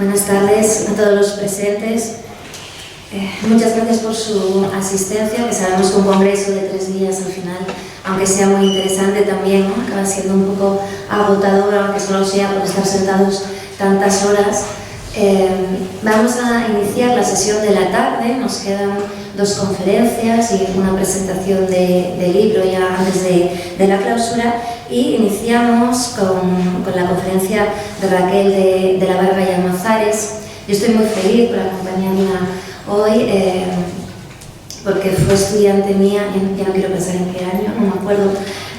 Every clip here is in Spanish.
Buenas tardes a todos los presentes. Muchas gracias por su asistencia, que sabemos que un congreso de 3 días al final, aunque sea muy interesante también, ¿no?, acaba siendo un poco agotador, aunque solo sea por estar sentados tantas horas. Vamos a iniciar la sesión de la tarde. Nos quedan 2 conferencias y una presentación de libro ya antes de la clausura, y iniciamos con la conferencia de Raquel de la Barba y Almazares. Yo estoy muy feliz por acompañarla hoy, porque fue estudiante mía, ya no quiero pensar en qué año, no me acuerdo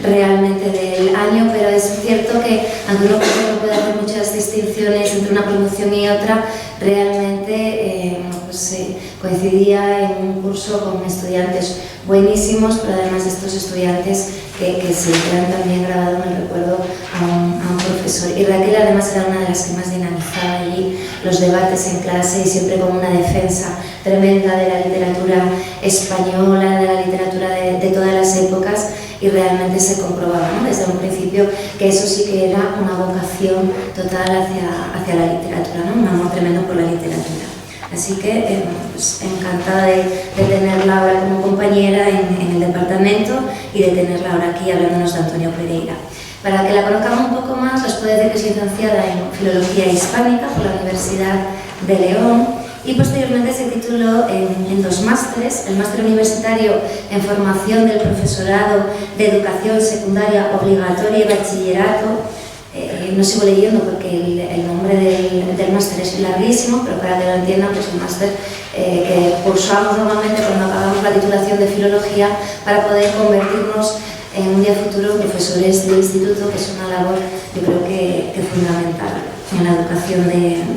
realmente del año, pero es cierto que aunque uno no puede hacer muchas distinciones entre una promoción y otra, realmente coincidía en un curso con estudiantes buenísimos, pero además de estos estudiantes que se quedan también grabados en el recuerdo a un profesor. Y Raquel además era una de las que más dinamizaba allí los debates en clase, y siempre con una defensa tremenda de la literatura española, de la literatura de todas las épocas, y realmente se comprobaba, ¿no?, desde un principio que eso sí que era una vocación total hacia la literatura, ¿no?, un amor tremendo por la literatura. Así que pues, encantada de tenerla ahora como compañera en el departamento y de tenerla ahora aquí hablándonos de Antonio Pereira. Para que la conozcan un poco más, les puedo decir que soy licenciada en Filología Hispánica por la Universidad de León, y posteriormente se tituló en 2 másteres: el máster universitario en formación del profesorado de educación secundaria obligatoria y bachillerato. No sigo leyendo porque el nombre del máster es larguísimo, pero para que lo entiendan, pues un máster que cursamos normalmente cuando acabamos la titulación de filología para poder convertirnos en un día futuro profesores de instituto, que es una labor, yo creo que fundamental en la educación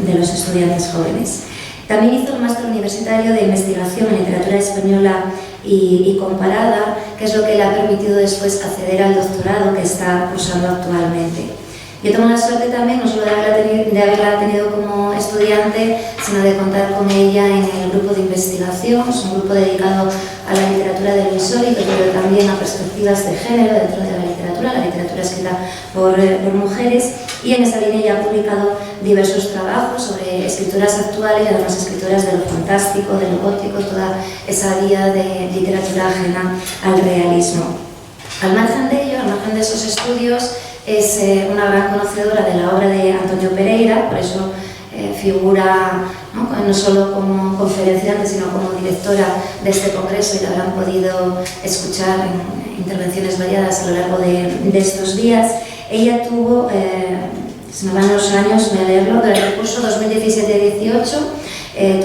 de los estudiantes jóvenes. También hizo el máster universitario de investigación en literatura española y comparada, que es lo que le ha permitido después acceder al doctorado que está cursando actualmente. Yo tengo la suerte también, no solo de haberla tenido como estudiante, sino de contar con ella en el grupo de investigación. Es un grupo dedicado a la literatura de lo insólito, pero también a perspectivas de género dentro de la literatura escrita por mujeres, y en esa línea ya ha publicado diversos trabajos sobre escritoras actuales y además escritoras de lo fantástico, de lo gótico, toda esa vía de literatura ajena al realismo. Al margen de ello, al margen de esos estudios, es una gran conocedora de la obra de Antonio Pereira, por eso figura no solo como conferenciante, sino como directora de este congreso, y la habrán podido escuchar en intervenciones variadas a lo largo de estos días. Ella tuvo, se me van los años, voy a leerlo, durante el curso 2017-18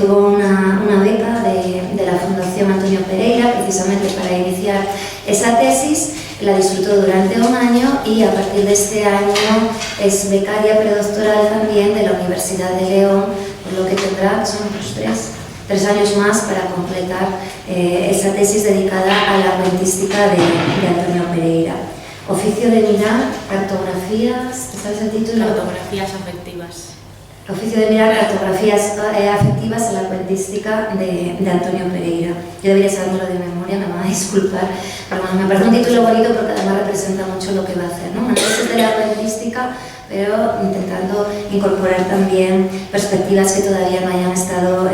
tuvo una beca de la Fundación Antonio Pereira, precisamente para iniciar esa tesis. La disfrutó durante un año, y a partir de este año es becaria predoctoral también de la Universidad de León, por lo que tendrá, son los 3 años más para completar esa tesis dedicada a la cuentística de Antonio Pereira. Oficio de mirar, cartografías, ¿sabes el título? Cartografías afectivas. Oficio de mirar, cartografías afectivas en la cuentística de Antonio Pereira. Yo debería sabérmelo de memoria, me van a disculpar, pero me parece un título bonito porque además representa mucho lo que va a hacer, ¿no? Análisis de la cuentística, pero intentando incorporar también perspectivas que todavía no hayan estado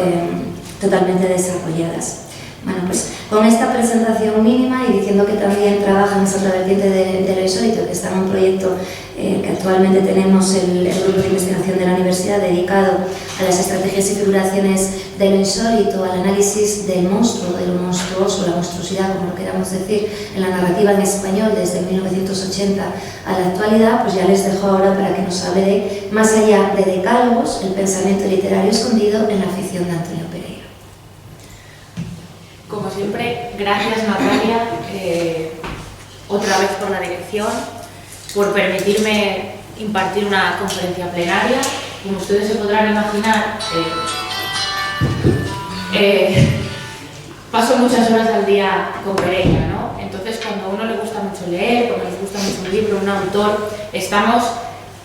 totalmente desarrolladas. Bueno, pues con esta presentación mínima, y diciendo que también trabaja en esa otra vertiente de lo insólito, que está en un proyecto que actualmente tenemos, el grupo de investigación de la universidad, dedicado a las estrategias y figuraciones de lo insólito, al análisis del monstruo, de lo monstruoso, la monstruosidad, como lo queramos decir, en la narrativa en español desde 1980 a la actualidad. Pues ya les dejo ahora para que nos hable de, más allá de decálogos, el pensamiento literario escondido en la ficción de Antonio Pereira. Como siempre, gracias Natalia, otra vez por la dirección, por permitirme impartir una conferencia plenaria. Como ustedes se podrán imaginar, paso muchas horas al día con Pereira, ¿no? Entonces, cuando a uno le gusta mucho leer, cuando les gusta mucho un libro, un autor, estamos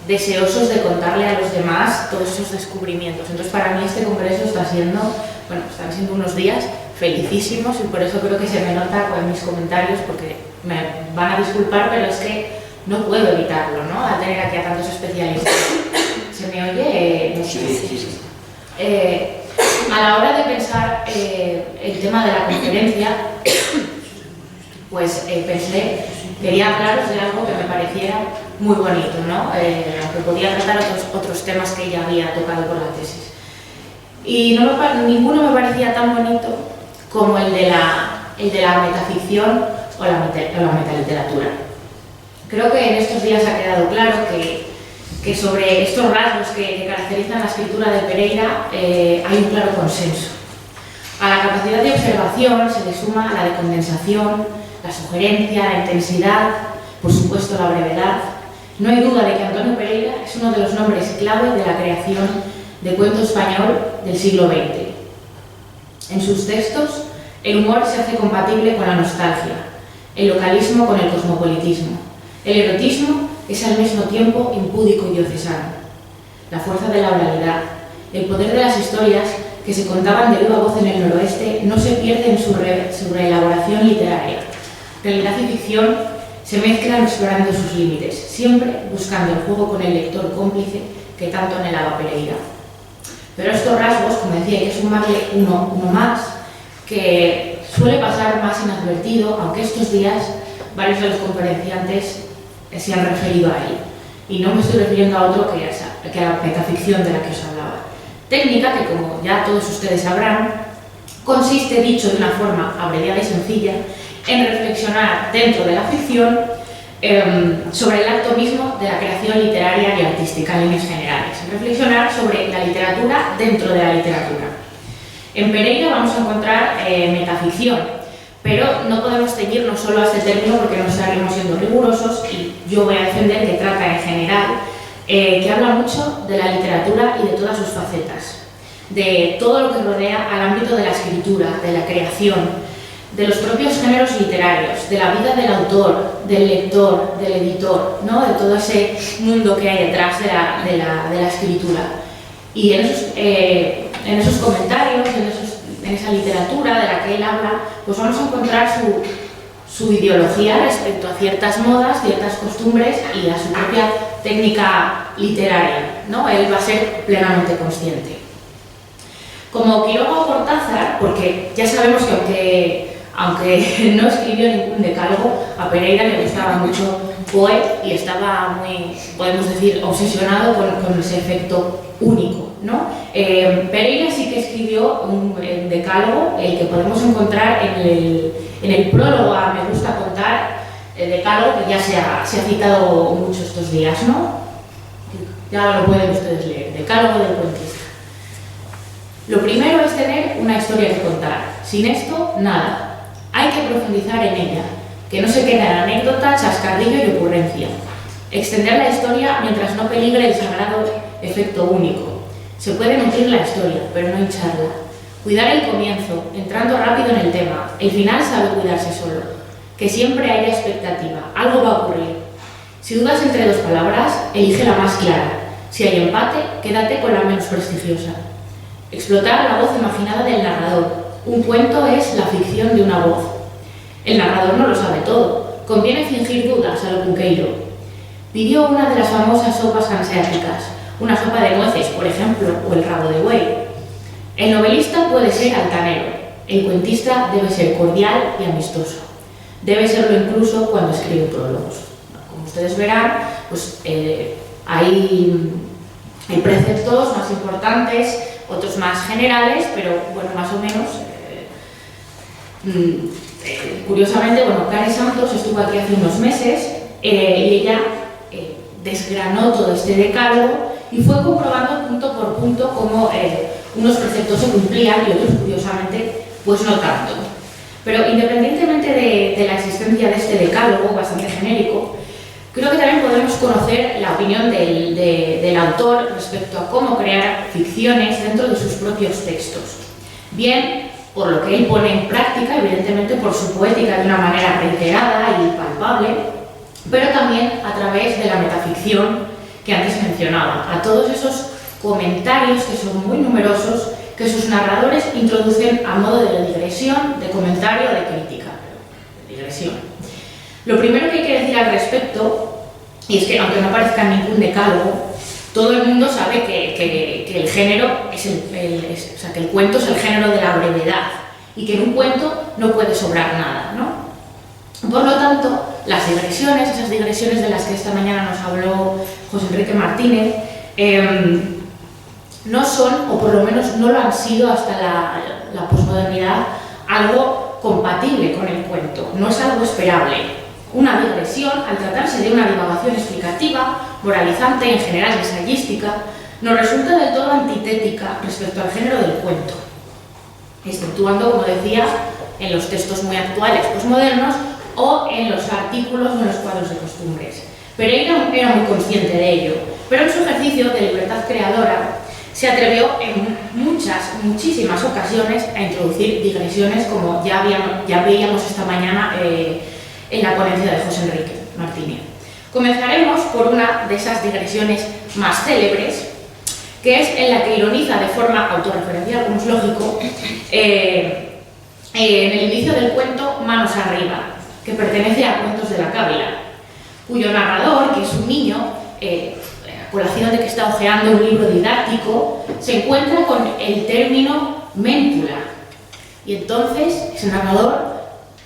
deseosos de contarle a los demás todos esos descubrimientos. Entonces, para mí este congreso están siendo unos días felicísimos, y por eso creo que se me nota con mis comentarios, porque me van a disculpar, pero es que no puedo evitarlo, ¿no? Al tener aquí a tantos especialistas. ¿Se me oye? Sí. A la hora de pensar el tema de la conferencia, pues quería hablaros de algo que me pareciera muy bonito, ¿no? Aunque podía tratar otros temas que ya había tocado por la tesis. Y ninguno me parecía tan bonito como el de la metaficción o la metaliteratura. Creo que en estos días ha quedado claro que sobre estos rasgos que caracterizan la escritura de Pereira hay un claro consenso. A la capacidad de observación se le suma la de condensación, la sugerencia, la intensidad, por supuesto la brevedad. No hay duda de que Antonio Pereira es uno de los nombres clave de la creación de cuento español del siglo XX. En sus textos, el humor se hace compatible con la nostalgia, el localismo con el cosmopolitismo, el erotismo es al mismo tiempo impúdico y diocesano. La fuerza de la oralidad, el poder de las historias que se contaban de viva voz en el noroeste no se pierde en su reelaboración literaria. Realidad y ficción se mezclan explorando sus límites, siempre buscando el juego con el lector cómplice que tanto anhelaba Pereira. Pero estos rasgos, como decía, hay que sumarle uno más, que suele pasar más inadvertido, aunque estos días varios de los conferenciantes se han referido a él. Y no me estoy refiriendo a otro que a la metaficción de la que os hablaba. Técnica que, como ya todos ustedes sabrán, consiste, dicho de una forma abreviada y sencilla, en reflexionar dentro de la ficción sobre el acto mismo de la creación literaria y artística en líneas generales. Reflexionar sobre la literatura dentro de la literatura. En Pereira vamos a encontrar metaficción, pero no podemos ceñirnos solo a este término porque nos estaríamos siendo rigurosos y yo voy a defender que trata en general, que habla mucho de la literatura y de todas sus facetas, de todo lo que rodea al ámbito de la escritura, de la creación, de los propios géneros literarios, de la vida del autor, del lector, del editor, ¿no? De todo ese mundo que hay detrás de la escritura. Y en esos comentarios, en esa literatura de la que él habla, pues vamos a encontrar su ideología respecto a ciertas modas, ciertas costumbres y a su propia técnica literaria, ¿no? Él va a ser plenamente consciente. Como Quiroga o Cortázar, porque ya sabemos que aunque no escribió ningún decálogo, a Pereira le gustaba mucho Poe y estaba muy, podemos decir, obsesionado con ese efecto único, ¿no? Pereira sí que escribió un decálogo, el que podemos encontrar en el prólogo a Me gusta contar, el decálogo que ya se ha citado mucho estos días, ¿no? Ya lo pueden ustedes leer, decálogo del cuentista. Lo primero es tener una historia que contar. Sin esto, nada. Hay que profundizar en ella, que no se quede en anécdota, chascarrillo y ocurrencia. Extender la historia mientras no peligre el sagrado efecto único. Se puede nutrir la historia, pero no hincharla. Cuidar el comienzo, entrando rápido en el tema. El final sabe cuidarse solo. Que siempre haya expectativa, algo va a ocurrir. Si dudas entre dos palabras, elige la más clara. Si hay empate, quédate con la menos prestigiosa. Explotar la voz imaginada del narrador. Un cuento es la ficción de una voz. El narrador no lo sabe todo. Conviene fingir dudas a lo Cunqueiro. Pidió una de las famosas sopas hanseáticas, una sopa de nueces, por ejemplo, o el rabo de buey. El novelista puede ser altanero. El cuentista debe ser cordial y amistoso. Debe serlo incluso cuando escribe prólogos. Como ustedes verán, pues, hay preceptos más importantes, otros más generales, pero bueno, más o menos. Curiosamente, bueno, Cari Santos estuvo aquí hace unos meses y ella desgranó todo este decálogo y fue comprobando punto por punto cómo unos preceptos se cumplían y otros, curiosamente, pues no tanto. Pero independientemente de la existencia de este decálogo bastante genérico, creo que también podemos conocer la opinión del autor respecto a cómo crear ficciones dentro de sus propios textos. Bien por lo que él pone en práctica, evidentemente por su poética de una manera reiterada y palpable, pero también a través de la metaficción que antes mencionaba, a todos esos comentarios que son muy numerosos, que sus narradores introducen a modo de digresión, de comentario o de crítica, de digresión. Lo primero que hay que decir al respecto, y es que aunque no aparezca en ningún decálogo, todo el mundo sabe que el género o sea, que el cuento es el género de la brevedad y que en un cuento no puede sobrar nada, ¿no? Por lo tanto, las digresiones, esas digresiones de las que esta mañana nos habló José Enrique Martínez, no son, o por lo menos no lo han sido hasta la posmodernidad, algo compatible con el cuento, no es algo esperable. Una digresión, al tratarse de una divagación explicativa, moralizante y en general ensayística, nos resulta del todo antitética respecto al género del cuento, exceptuando, como decía, en los textos muy actuales, posmodernos, o en los artículos o en los cuadros de costumbres. Pereira era muy consciente de ello, pero en su ejercicio de libertad creadora se atrevió en muchísimas ocasiones a introducir digresiones, como ya veíamos esta mañana en la ponencia de José Enrique Martínez. Comenzaremos por una de esas digresiones más célebres, que es en la que ironiza de forma autorreferencial, como es lógico, en el inicio del cuento Manos arriba, que pertenece a Cuentos de la Cábila, cuyo narrador, que es un niño, a colación de que está hojeando un libro didáctico, se encuentra con el término méntula. Y entonces ese narrador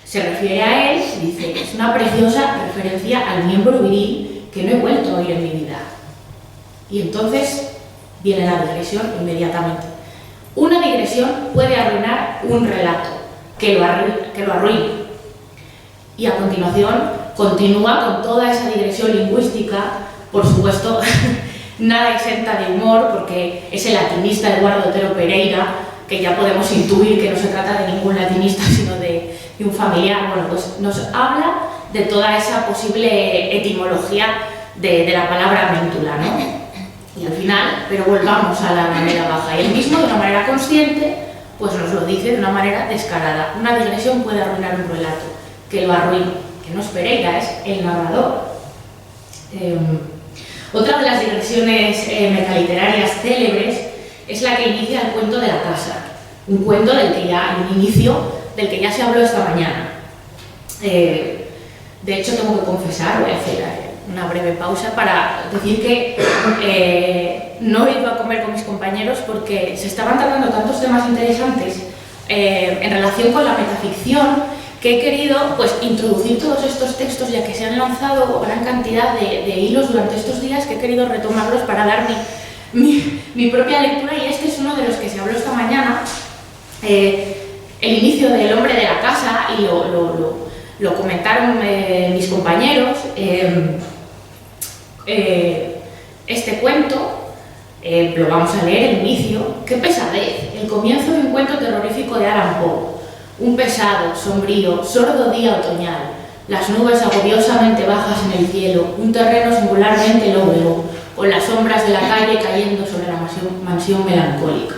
se refiere a él y dice: es una preciosa referencia al miembro viril que no he vuelto a oír en mi vida. Y entonces viene la digresión inmediatamente. Una digresión puede arruinar un relato, que lo arruine. Y a continuación continúa con toda esa digresión lingüística, por supuesto, nada exenta de humor, porque es el latinista Eduardo Otero Pereira, que ya podemos intuir que no se trata de ningún latinista, sino de un familiar. Bueno, pues nos habla de toda esa posible etimología de la palabra méntula, ¿no? Y al final, pero volvamos a la manera baja, y él mismo, de una manera consciente, pues nos lo dice de una manera descarada. Una digresión puede arruinar un relato, que lo arruine, que no es Pereira, es el narrador. Otra de las digresiones metaliterarias célebres es la que inicia el cuento de la casa, un cuento del que ya se habló esta mañana. De hecho, tengo que confesar, voy a hacer una breve pausa para decir que no iba a comer con mis compañeros porque se estaban tratando tantos temas interesantes en relación con la metaficción, que he querido pues introducir todos estos textos, ya que se han lanzado gran cantidad de hilos durante estos días, que he querido retomarlos para dar mi propia lectura, y este es uno de los que se habló esta mañana, el inicio del hombre de la casa, y lo comentaron mis compañeros. Este cuento, lo vamos a leer, el inicio. ¡Qué pesadez! El comienzo de un cuento terrorífico de Allan Poe. Un pesado, sombrío, sordo día otoñal, las nubes agobiosamente bajas en el cielo, un terreno singularmente lóbrego, con las sombras de la calle cayendo sobre la mansión melancólica.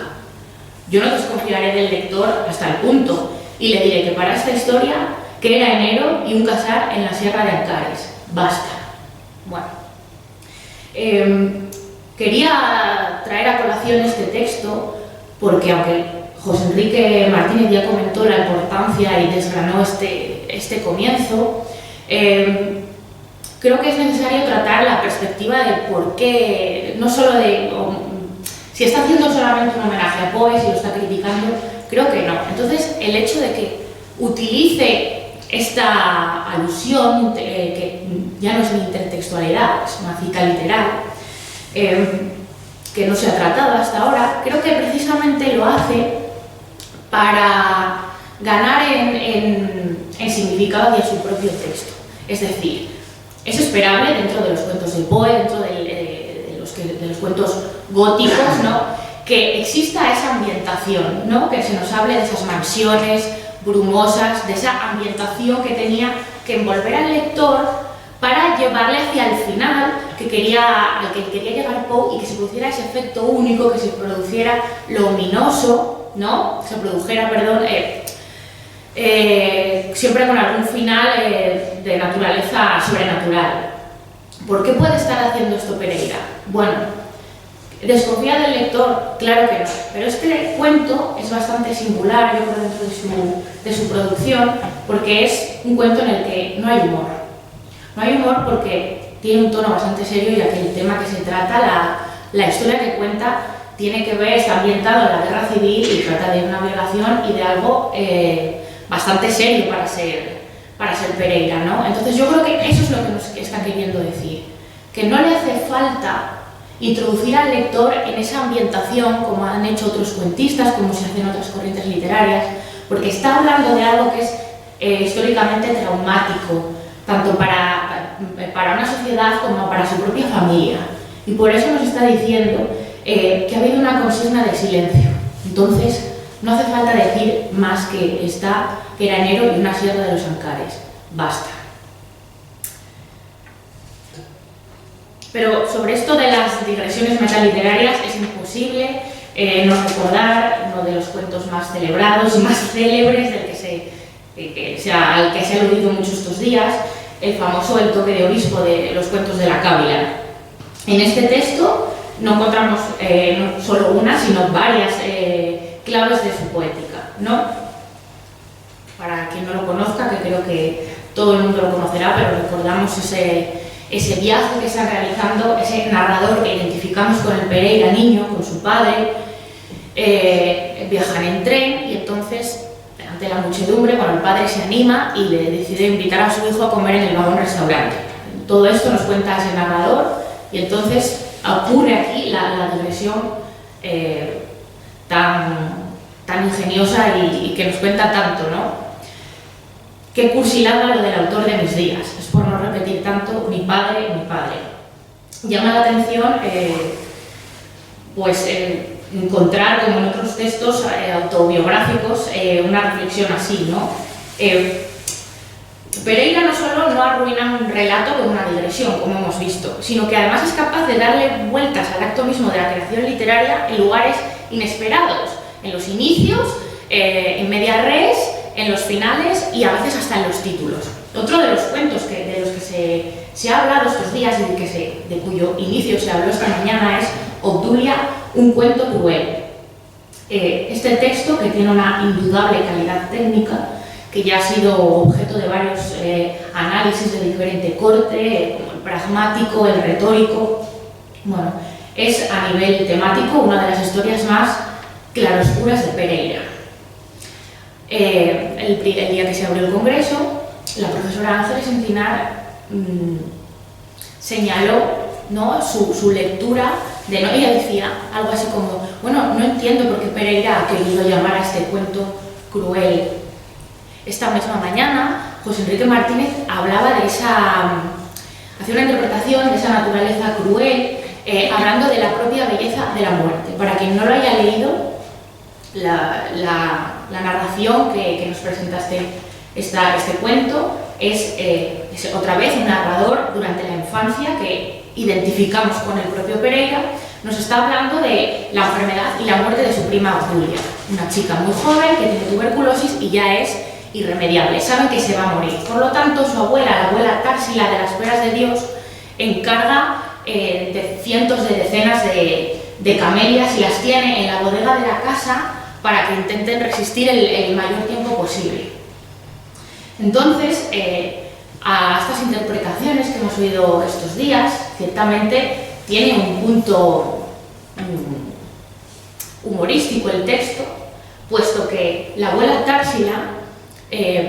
Yo no desconfiaré del lector hasta el punto, y le diré que para esta historia, que era enero y un casar en la Sierra de Ancares. Basta. Bueno, quería traer a colación este texto porque, aunque José Enrique Martínez ya comentó la importancia y desgranó este comienzo, creo que es necesario tratar la perspectiva de por qué, no solo si está haciendo solamente un homenaje a Poe, si lo está criticando, creo que no. Entonces, el hecho de que utilice esta alusión, que ya no es ni intertextualidad, es una cita literal, que no se ha tratado hasta ahora, creo que precisamente lo hace para ganar en significado de su propio texto. Es decir, es esperable dentro de los cuentos de Poe, dentro de los cuentos góticos, ¿no?, que exista esa ambientación, ¿no?, que se nos hable de esas mansiones brumosas, de esa ambientación que tenía que envolver al lector para llevarle hacia el final al que quería llegar Poe, y que se produciera ese efecto único, que se produciera lo ominoso, ¿no? Se produjera, perdón, siempre con algún final de naturaleza sobrenatural. ¿Por qué puede estar haciendo esto Pereira? Bueno, ¿desconfía del lector? Claro que no, pero este cuento es bastante singular, yo creo, dentro de su producción, porque es un cuento en el que no hay humor. No hay humor porque tiene un tono bastante serio, ya que el tema que se trata, La historia que cuenta tiene que ver, está ambientado en la guerra civil y trata de una violación y de algo bastante serio para ser Pereira, ¿no? Entonces yo creo que eso es lo que nos está queriendo decir, que no le hace falta introducir al lector en esa ambientación como han hecho otros cuentistas, como se hace en otras corrientes literarias, porque está hablando de algo que es históricamente traumático, tanto para una sociedad como para su propia familia. Y por eso nos está diciendo que ha habido una consigna de silencio. Entonces, no hace falta decir más que está Granero y una sierra de los Ancares. Basta. Pero sobre esto de las digresiones metaliterarias es imposible no recordar uno de los cuentos más celebrados y más célebres del al que se ha aludido mucho estos días, el famoso El toque de obispo de los cuentos de la Cábila. En este texto no encontramos no solo una, sino varias claves de su poética, ¿no? Para quien no lo conozca, que creo que todo el mundo lo conocerá, pero recordamos ese viaje que está realizando, ese narrador que identificamos con el Pereira niño, con su padre, viajan en tren y entonces, ante la muchedumbre, bueno, el padre se anima y le decide invitar a su hijo a comer en el vagón restaurante. Todo esto nos cuenta ese narrador y entonces ocurre aquí la digresión tan ingeniosa y que nos cuenta tanto, ¿no? Qué cursilada lo del autor de mis días, es por no repetir tanto mi padre. Llama la atención encontrar, como en otros textos autobiográficos, una reflexión así, ¿no? Pereira no solo no arruina un relato con una digresión, como hemos visto, sino que además es capaz de darle vueltas al acto mismo de la creación literaria en lugares inesperados, en los inicios, en media res, en los finales y a veces hasta en los títulos. Otro de los cuentos de los que se ha hablado estos días y de cuyo inicio se habló esta mañana es Obdulia, un cuento cruel. Este texto, que tiene una indudable calidad técnica, que ya ha sido objeto de varios análisis de diferente corte, como el pragmático, el retórico, bueno, es a nivel temático una de las historias más claroscuras de Pereira. El día que se abrió el congreso, la profesora Ángeles Encinar señaló, ¿no?, su lectura de no, ella decía algo así como, bueno, no entiendo por qué Pereira ha querido llamar a este cuento cruel. Esta misma mañana, José Enrique Martínez hablaba hacía una interpretación de esa naturaleza cruel, hablando de la propia belleza de la muerte. Para quien no lo haya leído, la narración que nos presenta este cuento es otra vez un narrador durante la infancia que identificamos con el propio Pereira. Nos está hablando de la enfermedad y la muerte de su prima Obdulia, una chica muy joven que tiene tuberculosis y ya es irremediable, saben que se va a morir. Por lo tanto, su abuela, la abuela Társila de las Peras de Dios, encarga de cientos de decenas de camelias y las tiene en la bodega de la casa para que intenten resistir el mayor tiempo posible. Entonces, a estas interpretaciones que hemos oído estos días, ciertamente tiene un punto humorístico el texto, puesto que la abuela Társila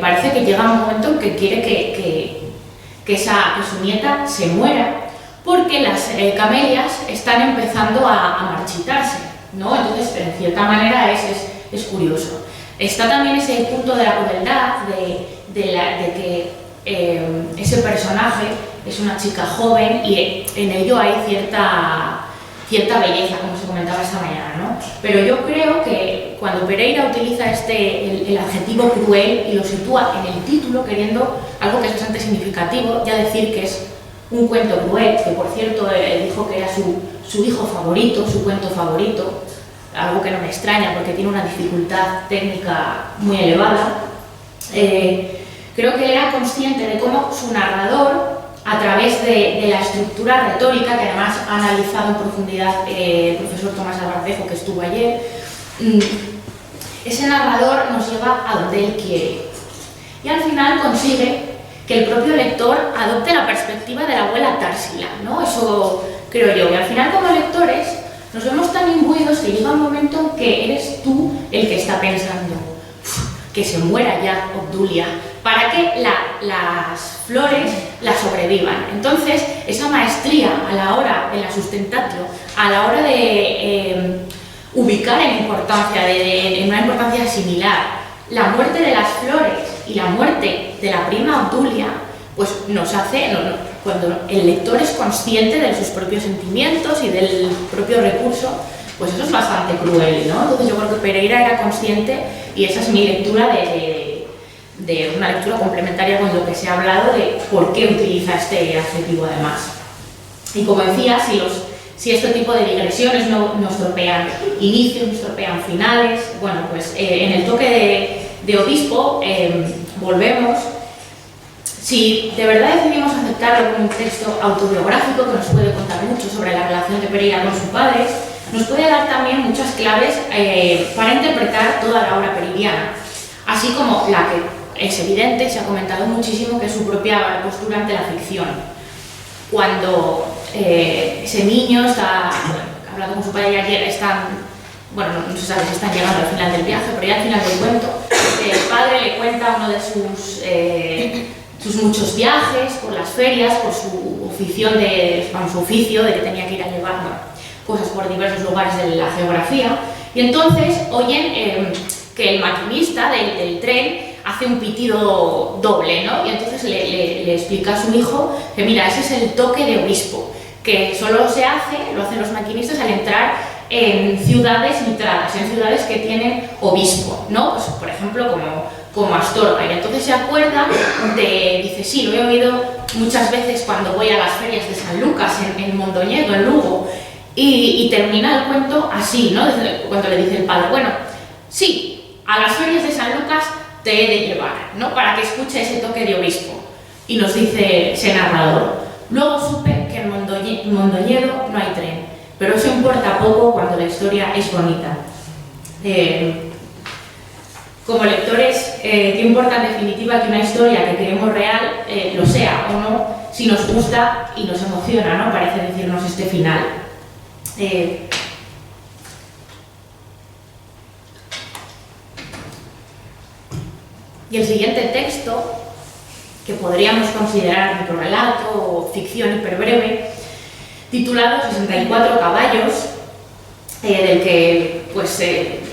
parece que llega un momento en que quiere que su nieta se muera, porque las camelias están empezando a marchitarse, ¿no? Entonces, en cierta manera es curioso. Está también ese punto de la crueldad, de que ese personaje es una chica joven y en ello hay cierta belleza, como se comentaba esta mañana, ¿no? Pero yo creo que cuando Pereira utiliza el adjetivo cruel y lo sitúa en el título, queriendo algo que es bastante significativo, ya decir que es un cuento cruel, que por cierto dijo que era su hijo favorito, su cuento favorito, algo que no me extraña porque tiene una dificultad técnica muy elevada. Creo que él era consciente de cómo su narrador, a través de la estructura retórica, que además ha analizado en profundidad el profesor Tomás Albarcejo, que estuvo ayer, ese narrador nos lleva a donde él quiere. Y al final consigue que el propio lector adopte la perspectiva de la abuela Társila, ¿no? Eso creo yo. Y al final, como lectores, nos vemos tan imbuidos que llega un momento en que eres tú el que está pensando que se muera ya Obdulia, para que las flores la sobrevivan. Entonces, esa maestría a la hora de la sustentatio, a la hora de ubicar en importancia, en una importancia similar, la muerte de las flores y la muerte de la prima Obdulia, pues nos hace, cuando el lector es consciente de sus propios sentimientos y del propio recurso, pues eso es bastante cruel, ¿no? Entonces yo creo que Pereira era consciente, y esa es mi lectura de una lectura complementaria con lo que se ha hablado de por qué utiliza este adjetivo además. Y como decía, si este tipo de digresiones no estropean inicios, no estropean finales, bueno, pues en el toque de obispo volvemos. Si de verdad decidimos aceptarlo como un texto autobiográfico que nos puede contar mucho sobre la relación de Pereira con su padre, nos puede dar también muchas claves para interpretar toda la obra pereiriana, así como la que es evidente, se ha comentado muchísimo, que es su propia postura ante la ficción. Cuando ese niño está hablando con su padre y ayer bueno, no se sabe si están llegando al final del viaje, pero ya al final del cuento, el padre le cuenta uno de sus muchos viajes por las ferias, por su oficio de que tenía que ir a llevar cosas por diversos lugares de la geografía, y entonces oyen que el maquinista del tren hace un pitido doble, ¿no? Y entonces le explica a su hijo que mira, ese es el toque de obispo, que solo lo hacen los maquinistas al entrar en ciudades mitradas, en ciudades que tienen obispo, ¿no? Pues, por ejemplo, como Astorga. Y entonces se acuerda dice, sí, lo he oído muchas veces cuando voy a las ferias de San Lucas, en Mondoñedo, en Lugo, y termina el cuento así, ¿no? Cuando le dice el padre, bueno, sí, a las ferias de San Lucas te he de llevar, ¿no? Para que escuche ese toque de obispo. Y nos dice ese narrador, luego supe que en Mondoñedo no hay tren, pero eso importa poco cuando la historia es bonita. Como lectores, ¿qué importa en definitiva que una historia que queremos real lo sea o no, si nos gusta y nos emociona, ¿no? Parece decirnos este final. Y el siguiente texto, que podríamos considerar microrelato o ficción hiperbreve, titulado 64 caballos, del que pues,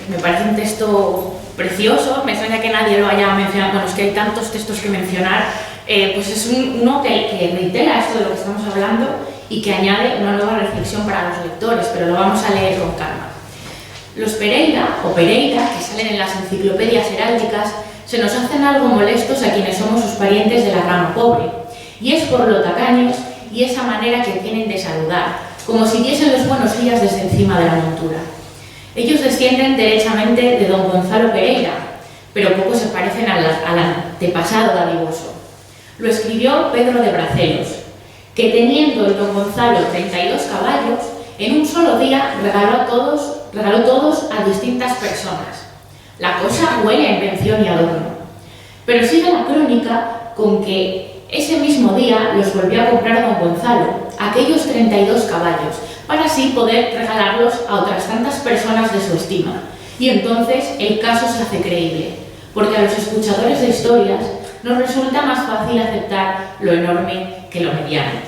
me parece un texto precioso. Me extraña que nadie lo haya mencionado, bueno, es que hay tantos textos que mencionar, pues es uno que reitera esto de lo que estamos hablando y que añade una nueva reflexión para los lectores, pero lo vamos a leer con calma. Los Pereira, o Pereira, que salen en las enciclopedias heráldicas, se nos hacen algo molestos a quienes somos sus parientes de la rama pobre, y es por lo tacaños y esa manera que tienen de saludar, como si diesen los buenos días desde encima de la montura. Ellos descienden derechamente de don Gonzalo Pereira, pero poco se parecen al antepasado dadivoso. Lo escribió Pedro de Bracelos, que teniendo el don Gonzalo 32 caballos, en un solo día regaló todos a distintas personas. La cosa huele a invención y adorno. Pero sigue la crónica con que ese mismo día los volvió a comprar don Gonzalo, aquellos 32 caballos, para así poder regalarlos a otras tantas personas de su estima. Y entonces el caso se hace creíble, porque a los escuchadores de historias nos resulta más fácil aceptar lo enorme que lo mediano.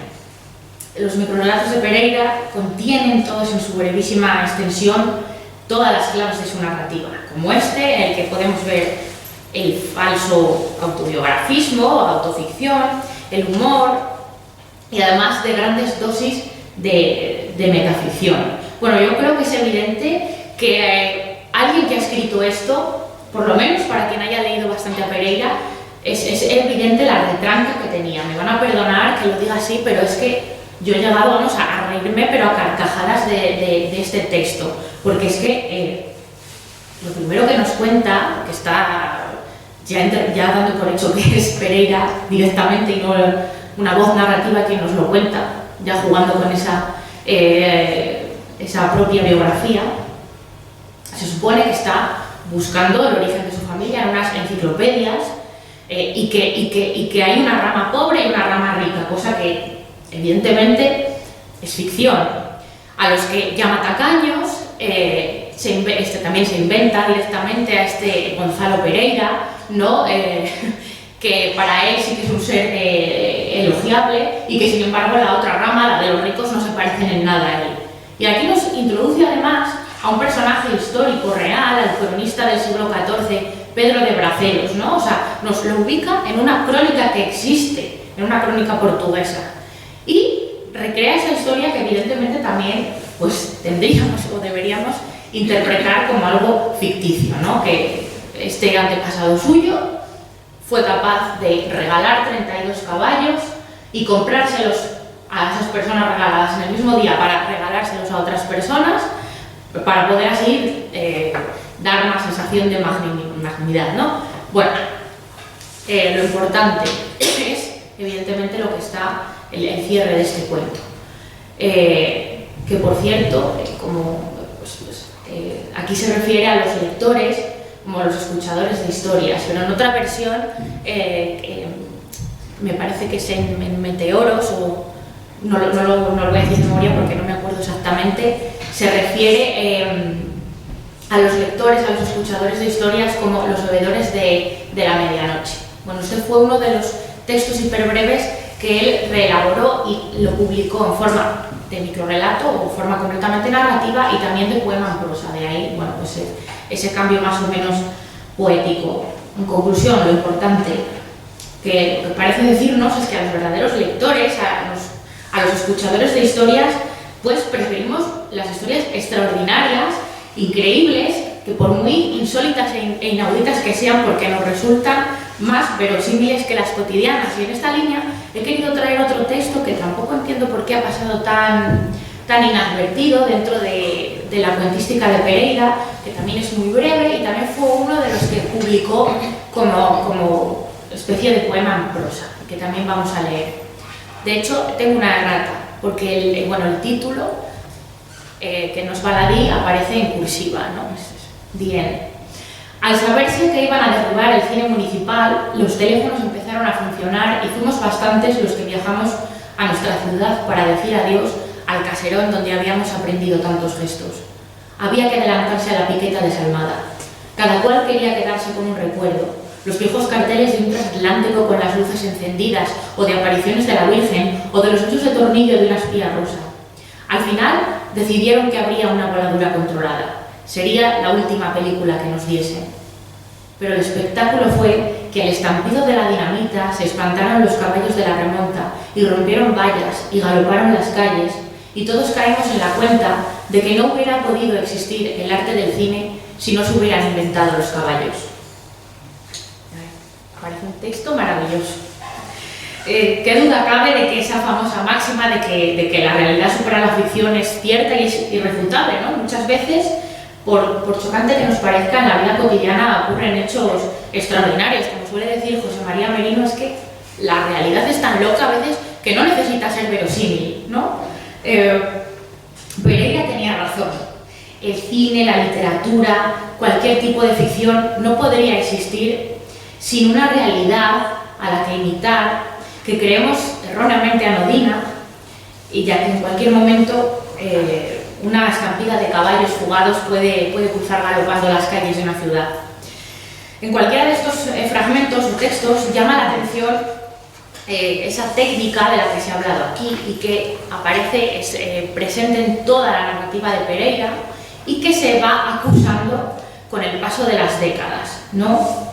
Los microrelatos de Pereira contienen todos en su brevísima extensión todas las claves de su narrativa, como este, en el que podemos ver el falso autobiografismo, autoficción, el humor y además de grandes dosis de metaficción. Bueno, yo creo que es evidente que alguien que ha escrito esto, por lo menos para quien haya leído bastante a Pereira, es evidente la retranca que tenía. Me van a perdonar que lo diga así, pero es que yo he llegado, a reírme, pero a carcajadas de este texto, porque es que lo primero que nos cuenta, que está ya dando por hecho que es Pereira directamente y no una voz narrativa que nos lo cuenta, ya jugando con esa propia biografía, se supone que está buscando el origen de su familia en unas enciclopedias y que hay una rama pobre y una rama rica, cosa que evidentemente es ficción. A los que llama tacaños, también se inventa directamente a este Gonzalo Pereira, ¿no? Que para él sí que es un ser elogiable y que sin embargo la otra rama, la de los ricos, no se parecen en nada a él. Y aquí nos introduce además a un personaje histórico real, al cronista del siglo XIV, Pedro de Braceros, ¿no? O sea, nos lo ubica en una crónica que existe, en una crónica portuguesa. Y recrea esa historia que evidentemente también pues tendríamos o deberíamos interpretar como algo ficticio, ¿no? Que este antepasado suyo fue capaz de regalar 32 caballos y comprárselos a esas personas regaladas en el mismo día para regalárselos a otras personas para poder así dar una sensación de magnanimidad, ¿no? Bueno, lo importante es evidentemente lo que está el cierre de este cuento, que por cierto, aquí se refiere a los lectores como a los escuchadores de historias, pero en otra versión me parece que es en Meteoros, o no lo voy a decir de memoria porque no me acuerdo exactamente, se refiere a los lectores, a los escuchadores de historias como los bebedores de la medianoche. Bueno, este fue uno de los textos hiperbreves que él reelaboró y lo publicó en forma de microrelato o forma completamente narrativa y también de poema en prosa. De ahí, bueno, pues ese cambio más o menos poético. En conclusión, lo importante que parece decirnos es que a los verdaderos lectores, a los escuchadores de historias, pues preferimos las historias extraordinarias, increíbles, que por muy insólitas e inauditas que sean, porque nos resultan más verosímiles que las cotidianas. Y en esta línea he querido traer otro texto que tampoco entiendo por qué ha pasado tan inadvertido dentro de la cuentística de Pereira, que también es muy breve y también fue uno de los que publicó como especie de poema en prosa, que también vamos a leer. De hecho, tengo una errata, porque el título que nos baladí aparece en cursiva, ¿no? Bien. Al saberse que iban a derribar el cine municipal, los teléfonos empezaron a funcionar y fuimos bastantes los que viajamos a nuestra ciudad para decir adiós al caserón donde habíamos aprendido tantos gestos. Había que adelantarse a la piqueta desalmada. Cada cual quería quedarse con un recuerdo. Los viejos carteles de un transatlántico con las luces encendidas, o de apariciones de la Virgen, o de los hechos de tornillo de una espía rosa. Al final, decidieron que habría una voladura controlada. Sería la última película que nos diesen. Pero el espectáculo fue que al estampido de la dinamita se espantaron los caballos de la remonta y rompieron vallas y galoparon las calles, y todos caímos en la cuenta de que no hubiera podido existir el arte del cine si no se hubieran inventado los caballos. Parece un texto maravilloso. ¿Qué duda cabe de que esa famosa máxima de que la realidad supera la ficción es cierta y es irrefutable, ¿no? Muchas veces, por chocante que nos parezca, en la vida cotidiana ocurren hechos extraordinarios. Como suele decir José María Merino, es que la realidad es tan loca a veces que no necesita ser verosímil, ¿no? Pereira tenía razón. El cine, la literatura, cualquier tipo de ficción no podría existir sin una realidad a la que imitar, que creemos erróneamente anodina, y ya que en cualquier momento una estampida de caballos fugados puede cruzar galopando las calles de una ciudad. En cualquiera de estos fragmentos o textos llama la atención esa técnica de la que se ha hablado aquí y que aparece presente en toda la narrativa de Pereira y que se va acusando con el paso de las décadas, ¿no?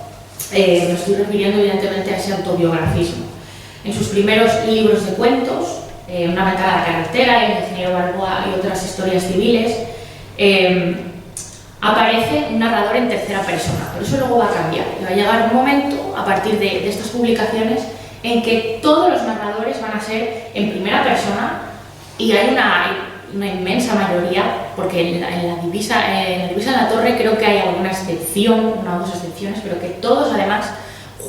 Me estoy refiriendo evidentemente a ese autobiografismo. En sus primeros libros de cuentos, Una ventana a la carretera, El ingeniero Balboa y otras historias civiles, aparece un narrador en tercera persona, pero eso luego va a cambiar. Y va a llegar un momento, a partir de estas publicaciones, en que todos los narradores van a ser en primera persona y hay una inmensa mayoría, porque en la divisa en la torre creo que hay alguna excepción, una o dos excepciones, pero que todos además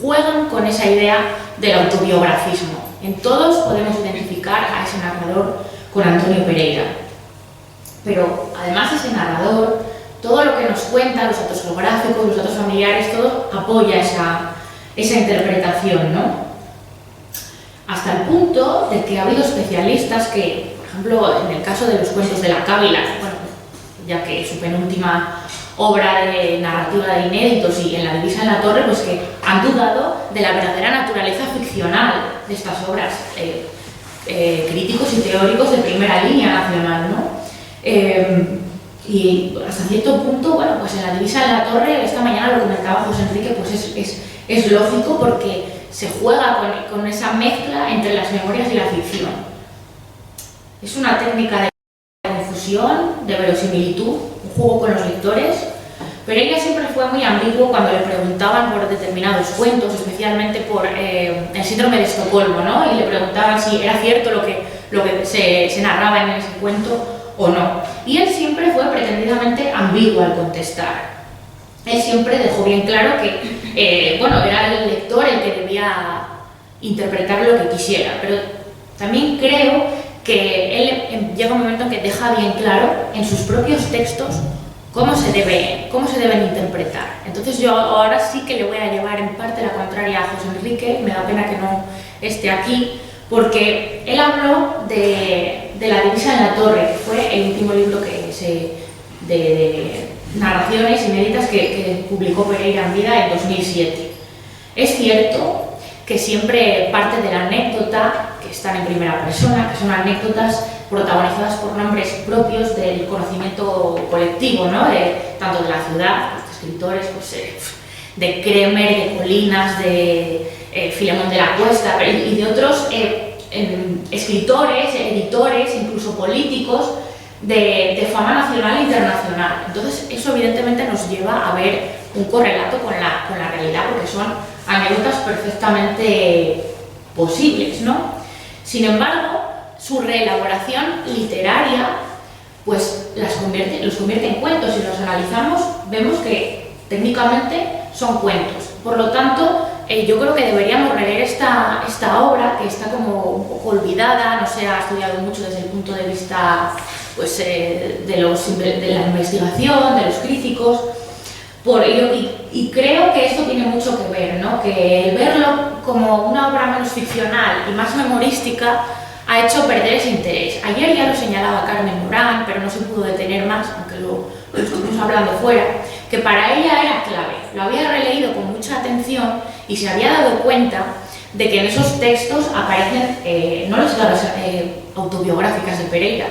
juegan con esa idea del autobiografismo. En todos podemos identificar a ese narrador con Antonio Pereira. Pero además ese narrador, todo lo que nos cuenta, los datos geográficos, los datos familiares, todo apoya esa interpretación, ¿no? Hasta el punto de que ha habido especialistas que ejemplo, en el caso de los cuentos de la Cábila, bueno, ya que su penúltima obra de narrativa de inéditos y en La divisa en la torre, pues que han dudado de la verdadera naturaleza ficcional de estas obras, críticos y teóricos de primera línea nacional, ¿no? Y hasta cierto punto, bueno, pues en La divisa en la torre, esta mañana lo comentaba José Enrique, pues es lógico porque se juega con esa mezcla entre las memorias y la ficción. Es una técnica de confusión, de verosimilitud, un juego con los lectores, pero ella siempre fue muy ambiguo cuando le preguntaban por determinados cuentos, especialmente por el síndrome de Estocolmo, ¿no? Y le preguntaban si era cierto lo que se narraba en ese cuento o no. Y él siempre fue pretendidamente ambiguo al contestar. Él siempre dejó bien claro que, bueno, era el lector el que debía interpretar lo que quisiera, pero también creo que él llega un momento en que deja bien claro en sus propios textos cómo se deben interpretar. Entonces yo ahora sí que le voy a llevar en parte la contraria a José Enrique, me da pena que no esté aquí, porque él habló de La divisa en la torre, que fue el último libro de narraciones inéditas que publicó Pereira en vida en 2007. Es cierto que siempre parte de la anécdota, que están en primera persona, que son anécdotas protagonizadas por nombres propios del conocimiento colectivo, ¿no? Tanto de la ciudad, pues, de escritores, pues, de Kremer, de Colinas, de Filemón de la Cuesta, y de otros escritores, editores, incluso políticos de fama nacional e internacional. Entonces eso evidentemente nos lleva a ver un correlato con la realidad, porque son anécdotas perfectamente posibles, ¿no? Sin embargo, su reelaboración literaria pues los convierte en cuentos. Si los analizamos, vemos que técnicamente son cuentos. Por lo tanto, yo creo que deberíamos releer esta obra, que está como un poco olvidada, no se ha estudiado mucho desde el punto de vista pues, de la investigación, de los críticos, y creo que esto tiene mucho que ver, ¿no? Que el verlo como una obra menos ficcional y más memorística ha hecho perder ese interés. Ayer ya lo señalaba Carmen Morán, pero no se pudo detener más, aunque lo estuvimos hablando fuera, que para ella era clave. Lo había releído con mucha atención y se había dado cuenta de que en esos textos aparecen no las claves autobiográficas de Pereira,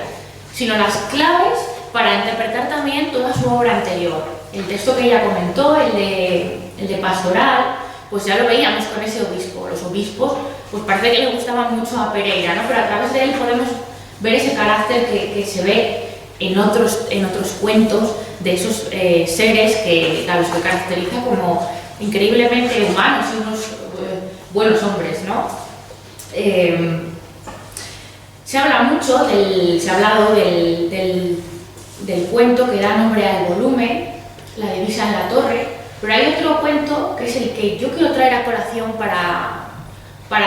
sino las claves para interpretar también toda su obra anterior. El texto que ella comentó, el de Pastoral, pues ya lo veíamos con ese obispo. Los obispos, pues parece que le gustaban mucho a Pereira, ¿no? Pero a través de él podemos ver ese carácter que se ve en otros cuentos de esos seres a los que caracteriza como increíblemente humanos y unos buenos hombres, ¿no? Se ha hablado del cuento que da nombre al volumen, La divisa en la torre, pero hay otro cuento que es el que yo quiero traer a colación para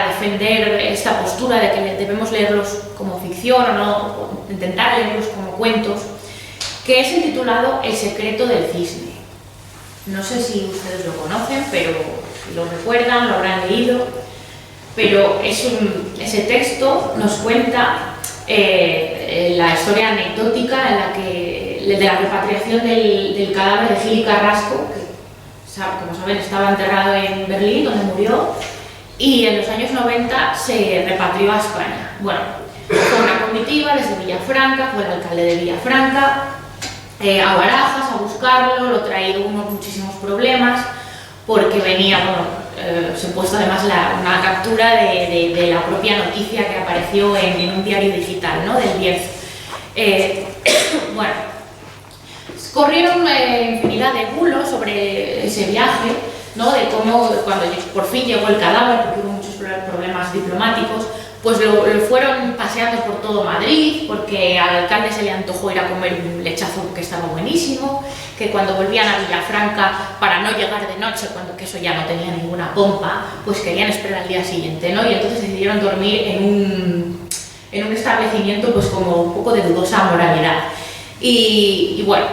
defender esta postura de que debemos leerlos como ficción o no, o intentar leerlos como cuentos, que es el titulado El secreto del cisne. No sé si ustedes lo conocen, pero si lo recuerdan, lo habrán leído, pero ese texto nos cuenta la historia anecdótica de la repatriación del cadáver de Gil y Carrasco, que, como saben, estaba enterrado en Berlín, donde murió, y en los años 90 se repatrió a España. Bueno, fue una comitiva desde Villafranca, fue el alcalde de Villafranca, a Barajas a buscarlo, lo traído muchísimos problemas, porque venía, se ha puesto además una captura de la propia noticia que apareció en un diario digital, ¿no? Del Bierzo. Bueno, corrieron infinidad de bulos sobre ese viaje, ¿no? De cómo cuando por fin llegó el cadáver, porque hubo muchos problemas diplomáticos, pues lo fueron paseando por todo Madrid, porque al alcalde se le antojó ir a comer un lechazo que estaba buenísimo, que cuando volvían a Villafranca, para no llegar de noche, que eso ya no tenía ninguna pompa, pues querían esperar al día siguiente, ¿no? Y entonces decidieron dormir en un establecimiento pues como un poco de dudosa moralidad. Y bueno,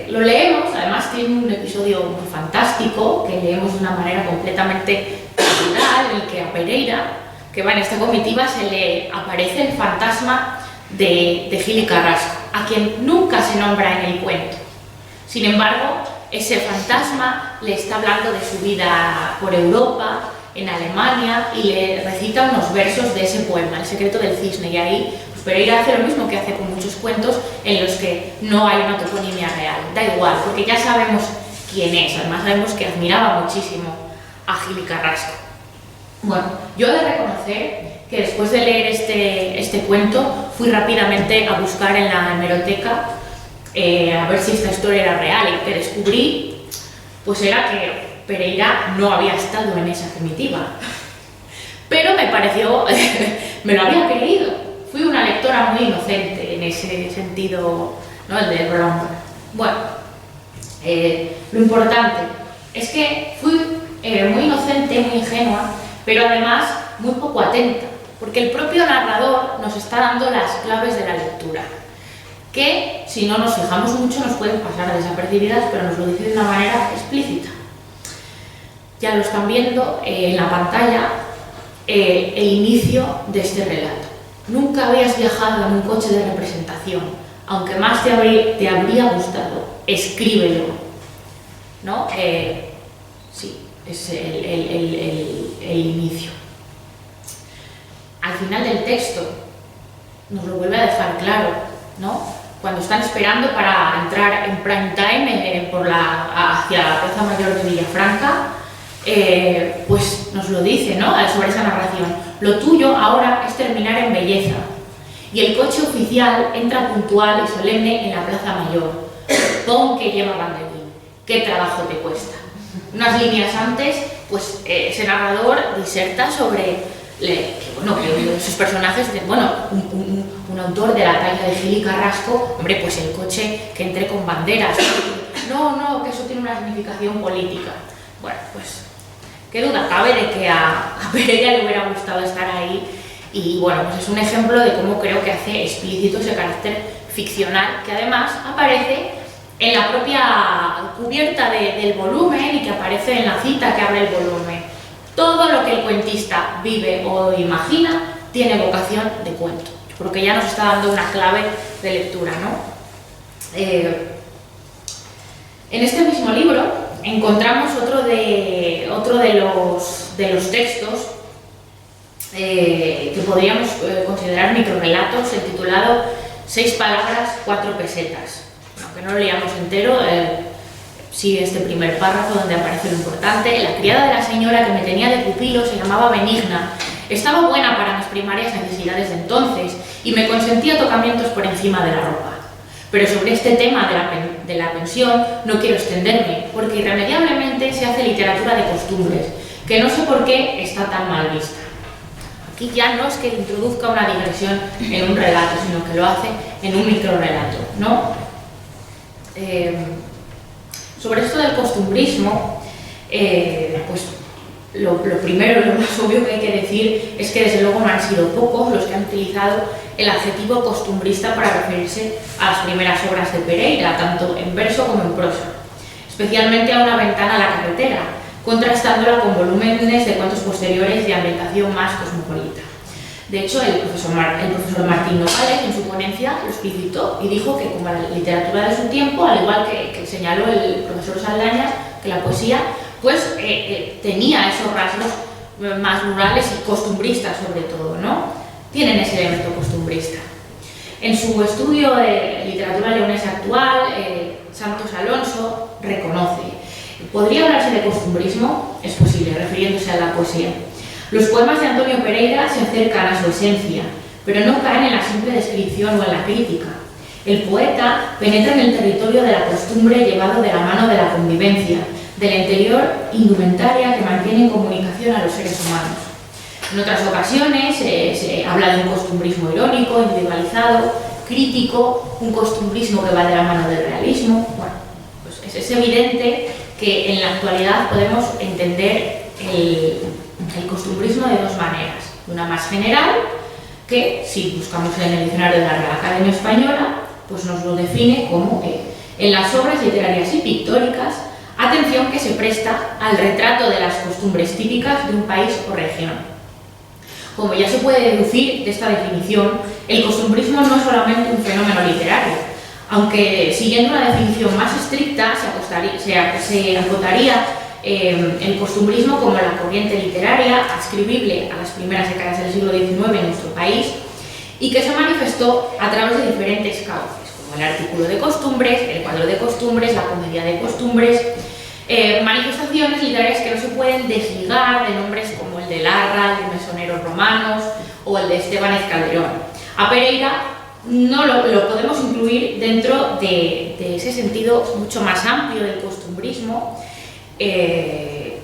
lo leemos, además tiene un episodio muy fantástico, que leemos de una manera completamente natural, en el que a Pereira que va en esta comitiva se le aparece el fantasma de Gil y Carrasco, a quien nunca se nombra en el cuento. Sin embargo, ese fantasma le está hablando de su vida por Europa, en Alemania, y le recita unos versos de ese poema, El secreto del cisne, y ahí pues, Pereira hace lo mismo que hace con muchos cuentos en los que no hay una toponimia real. Da igual, porque ya sabemos quién es, además sabemos que admiraba muchísimo a Gil y Carrasco. Bueno, yo he de reconocer que después de leer este cuento fui rápidamente a buscar en la hemeroteca a ver si esta historia era real, y lo que descubrí pues era que Pereira no había estado en esa comitiva, pero me pareció, me lo había creído. Fui una lectora muy inocente en ese sentido, ¿no? El de Roland. Bueno, lo importante es que fui muy inocente, muy ingenua, pero además muy poco atenta, porque el propio narrador nos está dando las claves de la lectura, que si no nos fijamos mucho nos pueden pasar desapercibidas, pero nos lo dice de una manera explícita. Ya lo están viendo en la pantalla, el inicio de este relato. Nunca habías viajado en un coche de representación, aunque más te habría gustado, escríbelo, ¿no? Sí, es el inicio. Al final del texto nos lo vuelve a dejar claro, ¿no? Cuando están esperando para entrar en prime time hacia la Plaza Mayor de Villafranca, pues nos lo dice, ¿no? Sobre esa narración. Lo tuyo ahora es terminar en belleza. Y el coche oficial entra puntual y solemne en la Plaza Mayor. Pon que lleva banderín. ¿Qué trabajo te cuesta? Unas líneas antes, pues ese narrador diserta sobre que sus personajes, un autor de la talla de Gil y Carrasco, hombre, pues el coche que entre con banderas. No, que eso tiene una significación política. Bueno, pues qué duda cabe de que a Pereira le hubiera gustado estar ahí, y bueno, pues es un ejemplo de cómo creo que hace explícito ese carácter ficcional, que además aparece en la propia cubierta del volumen y que aparece en la cita que abre el volumen. Todo lo que el cuentista vive o imagina tiene vocación de cuento, porque ya nos está dando una clave de lectura, ¿no? En este mismo libro encontramos otro de los textos que podríamos considerar microrelatos, titulado 6 palabras, 4 pesetas. Aunque no lo leíamos entero, sí, este primer párrafo donde aparece lo importante. La criada de la señora que me tenía de pupilo se llamaba Benigna. Estaba buena para mis primarias necesidades de entonces y me consentía tocamientos por encima de la ropa. Pero sobre este tema de la pensión no quiero extenderme, porque irremediablemente se hace literatura de costumbres, que no sé por qué está tan mal vista. Aquí ya no es que introduzca una digresión en un relato, sino que lo hace en un microrelato, ¿no? Sobre esto del costumbrismo, pues lo primero, lo más obvio que hay que decir es que desde luego no han sido pocos los que han utilizado el adjetivo costumbrista para referirse a las primeras obras de Pereira, tanto en verso como en prosa, especialmente a Una ventana a la carretera, contrastándola con volúmenes de cuentos posteriores de ambientación más cosmopolita. De hecho, el profesor Martín Nogales en su ponencia lo explicitó y dijo que como la literatura de su tiempo, al igual que señaló el profesor Saldaña, que la poesía pues tenía esos rasgos más rurales y costumbristas sobre todo, ¿no? Tienen ese elemento costumbrista. En su estudio de literatura leonesa actual, Santos Alonso reconoce: ¿podría hablarse de costumbrismo? Es posible, refiriéndose a la poesía. Los poemas de Antonio Pereira se acercan a su esencia, pero no caen en la simple descripción o en la crítica. El poeta penetra en el territorio de la costumbre llevado de la mano de la convivencia, de la interior indumentaria que mantiene en comunicación a los seres humanos. En otras ocasiones se habla de un costumbrismo irónico, individualizado, crítico, un costumbrismo que va de la mano del realismo. Bueno, pues es evidente que en la actualidad podemos entender el costumbrismo de dos maneras. Una más general, que si buscamos en el diccionario de la Real Academia Española, pues nos lo define como en las obras literarias y pictóricas, atención que se presta al retrato de las costumbres típicas de un país o región. como ya se puede deducir de esta definición, el costumbrismo no es solamente un fenómeno literario, aunque siguiendo una definición más estricta se acotaría el costumbrismo como la corriente literaria ascribible a las primeras décadas del siglo XIX en nuestro país y que se manifestó a través de diferentes cauces, como el artículo de costumbres, el cuadro de costumbres, la comedia de costumbres, manifestaciones literarias que no se pueden desligar de nombres como el de Larra, el de Mesoneros Romanos o el de Esteban Calderón. A Pereira no lo podemos incluir dentro de ese sentido mucho más amplio del costumbrismo,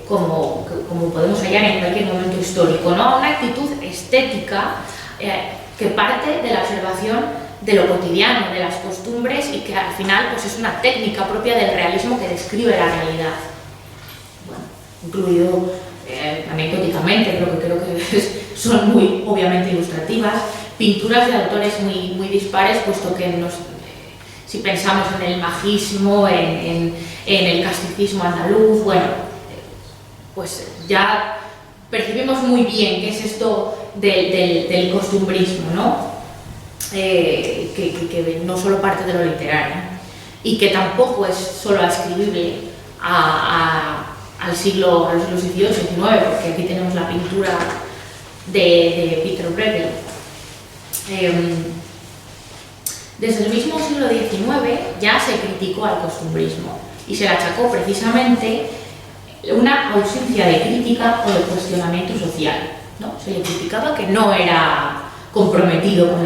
como podemos hallar en cualquier momento histórico, ¿no? Una actitud estética que parte de la observación de lo cotidiano, de las costumbres y que al final pues, es una técnica propia del realismo que describe la realidad. Bueno, incluido anecdóticamente, creo que son muy obviamente ilustrativas, pinturas de autores muy dispares, puesto que si pensamos en el magismo, en el casticismo andaluz, bueno, pues ya percibimos muy bien qué es esto del costumbrismo, ¿no? Que no solo parte de lo literario y que tampoco es solo ascribible a los siglos XVIII y XIX, porque aquí tenemos la pintura de Peter Bruegel. Desde el mismo siglo XIX ya se criticó al costumbrismo y se le achacó precisamente una ausencia de crítica o de cuestionamiento social, ¿no? Se le criticaba que no era comprometido con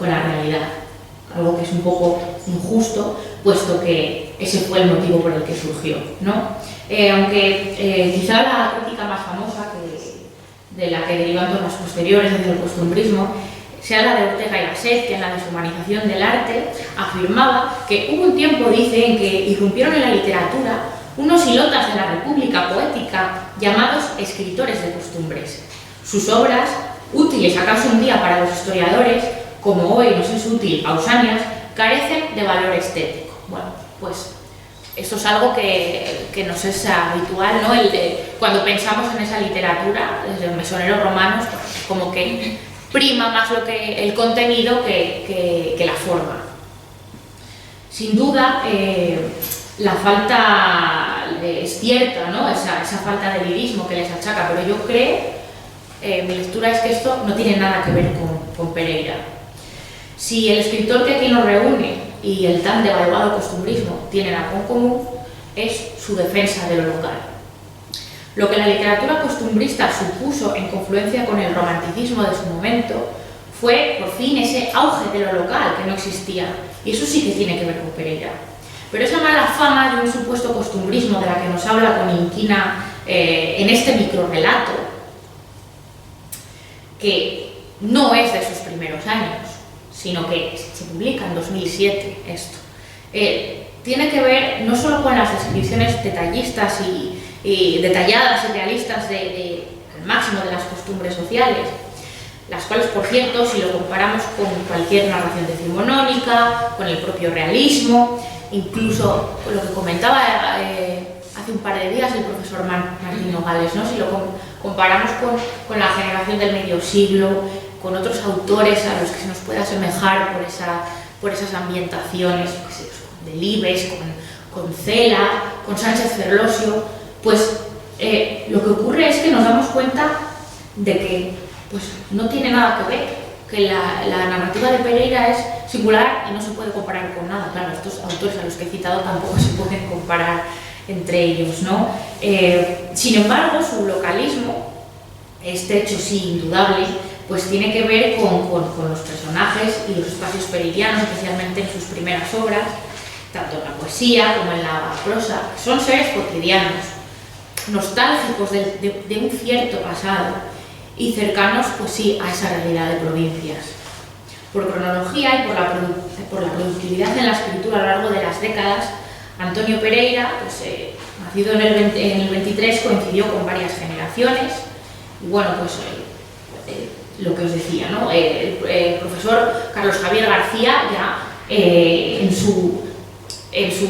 la realidad, algo que es un poco injusto, puesto que ese fue el motivo por el que surgió, ¿no? Aunque quizá la crítica más famosa de la que derivan todas las posteriores desde el costumbrismo sea la de Ortega y Gasset, que en la deshumanización del arte afirmaba que hubo un tiempo, dice, en que irrumpieron en la literatura unos ilotas de la República Poética llamados escritores de costumbres. Sus obras, útiles acaso un día para los historiadores, como hoy nos es útil Pausanias, carecen de valor estético. Bueno, pues esto es algo que nos es habitual, ¿no? Cuando pensamos en esa literatura, desde los mesoneros romanos, como que prima más el contenido que la forma. Sin duda, la falta es cierta, ¿no? Esa falta de lirismo que les achaca, pero yo creo, mi lectura es que esto no tiene nada que ver con Pereira. Si el escritor que aquí nos reúne y el tan devaluado costumbrismo tienen algo en común, es su defensa de lo local. Lo que la literatura costumbrista supuso en confluencia con el romanticismo de su momento fue, por fin, ese auge de lo local que no existía. Y eso sí que tiene que ver con Pereira. Pero esa mala fama de un supuesto costumbrismo de la que nos habla con inquina en este microrrelato, que no es de sus primeros años, sino que se publica en 2007 esto, tiene que ver no solo con las descripciones detallistas y detalladas y realistas al máximo de las costumbres sociales, las cuales, por cierto, si lo comparamos con cualquier narración decimonónica, con el propio realismo, incluso con lo que comentaba hace un par de días el profesor Martín Nogales, ¿no? Si lo comparamos con la generación del medio siglo, con otros autores a los que se nos puede asemejar por esas ambientaciones, de Delibes, con Cela, con Sánchez Ferlosio, pues lo que ocurre es que nos damos cuenta de que pues, no tiene nada que ver, que la narrativa de Pereira es singular y no se puede comparar con nada. Claro, estos autores a los que he citado tampoco se pueden comparar entre ellos, ¿no? Sin embargo, su localismo, este hecho sí indudable, pues tiene que ver con los personajes y los espacios pereirianos, especialmente en sus primeras obras, tanto en la poesía como en la prosa. Son seres cotidianos, nostálgicos de un cierto pasado y cercanos, pues sí, a esa realidad de provincias. Por cronología y por la productividad en la escritura a lo largo de las décadas, Antonio Pereira, pues, nacido en el 23, coincidió con varias generaciones y bueno, pues lo que os decía, ¿no? El profesor Carlos Javier García ya en su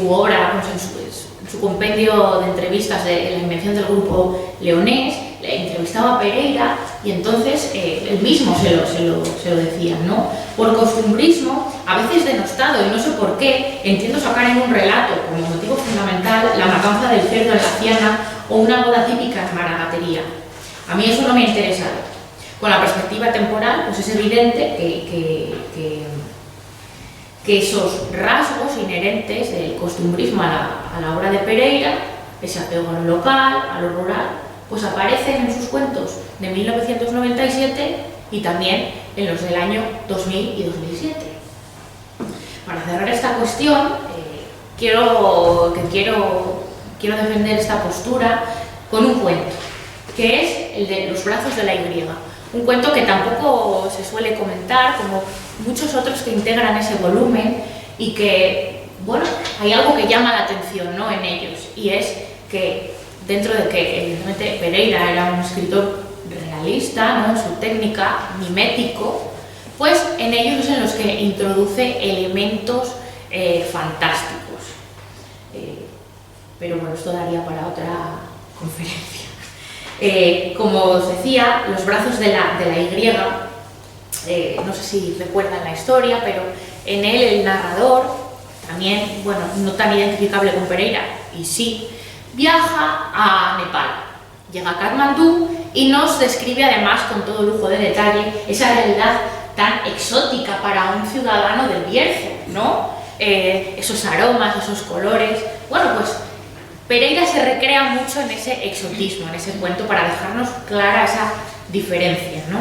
obra, pues, en su compendio de entrevistas de la invención del grupo leonés, entrevistaba a Pereira y entonces él mismo se lo decía, ¿no? Por costumbrismo, a veces denostado, y no sé por qué, entiendo sacar en un relato como motivo fundamental la matanza del cerdo en la Ciana o una boda típica en Maragatería. A mí eso no me ha interesado. Con la perspectiva temporal, pues es evidente que esos rasgos inherentes del costumbrismo a la obra de Pereira, ese apego a lo local, a lo rural, pues aparecen en sus cuentos de 1997 y también en los del año 2000 y 2007. Para cerrar esta cuestión, quiero defender esta postura con un cuento, que es el de Los brazos de la Y. Un cuento que tampoco se suele comentar, como muchos otros que integran ese volumen, y que, bueno, hay algo que llama la atención, ¿no?, en ellos, y es que dentro de que evidentemente Pereira era un escritor realista, ¿no?, en su técnica, mimético, pues en ellos es en los que introduce elementos fantásticos. Pero bueno, esto daría para otra conferencia. Como os decía, Los brazos de la Y, no sé si recuerdan la historia, pero en él el narrador, también, bueno, no tan identificable con Pereira, y sí, viaja a Nepal, llega a Katmandú y nos describe además con todo lujo de detalle esa realidad tan exótica para un ciudadano del Bierzo, ¿no? Esos aromas, esos colores. Bueno, pues Pereira se recrea mucho en ese exotismo, en ese cuento, para dejarnos clara esa diferencia, ¿no?,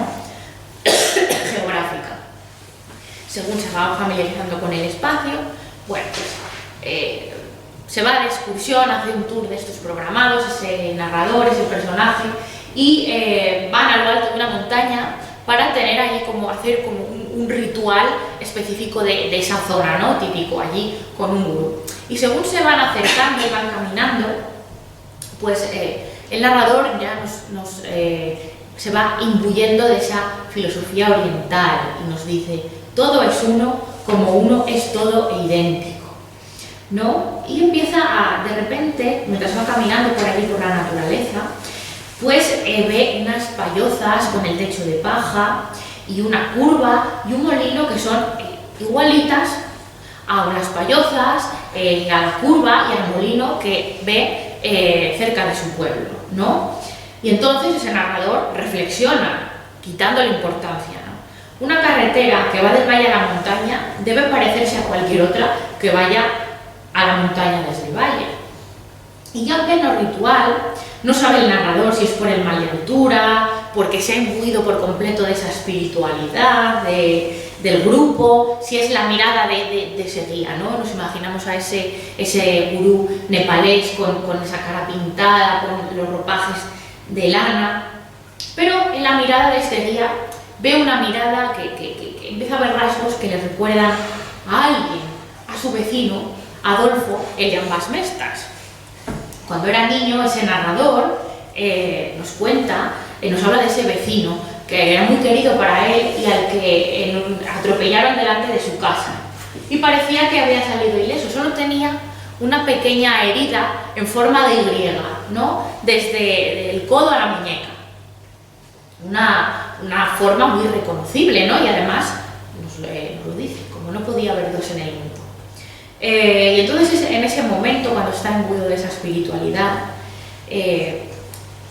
geográfica. Según se va familiarizando con el espacio, bueno, pues se va de excursión, hace un tour de estos programados, ese narrador, ese personaje, y van a lo alto de una montaña para tener allí hacer como un ritual específico de esa zona, ¿no?, típico, allí con un gurú. Y según se van acercando y van caminando, pues el narrador ya se va imbuyendo de esa filosofía oriental y nos dice: todo es uno, como uno es todo e idéntico, ¿no? Y empieza de repente, mientras va caminando por allí por la naturaleza, pues ve unas pallozas con el techo de paja y una curva y un molino que son igualitas a las pallozas, a la curva y al molino que ve cerca de su pueblo, ¿no? Y entonces ese narrador reflexiona, quitándole importancia, ¿no? Una carretera que va del valle a la montaña debe parecerse a cualquier otra que vaya a la montaña desde el valle. Y ya en pleno ritual, no sabe el narrador si es por el mal de altura, porque se ha imbuido por completo de esa espiritualidad del grupo, si es la mirada de ese guía, ¿no? Nos imaginamos a ese gurú nepalés con esa cara pintada, con los ropajes de lana, pero en la mirada de este guía ve una mirada que empieza a ver rasgos que le recuerdan a alguien, a su vecino, Adolfo, el de ambas mestas. Cuando era niño, ese narrador nos cuenta, nos habla de ese vecino que era muy querido para él y al que atropellaron delante de su casa. Y parecía que había salido ileso, solo tenía una pequeña herida en forma de Y, ¿no?, desde el codo a la muñeca. Una forma muy reconocible, ¿no? Y además nos lo dice, como no podía haber dos en el mundo. Y entonces en ese momento, cuando está imbuido de esa espiritualidad,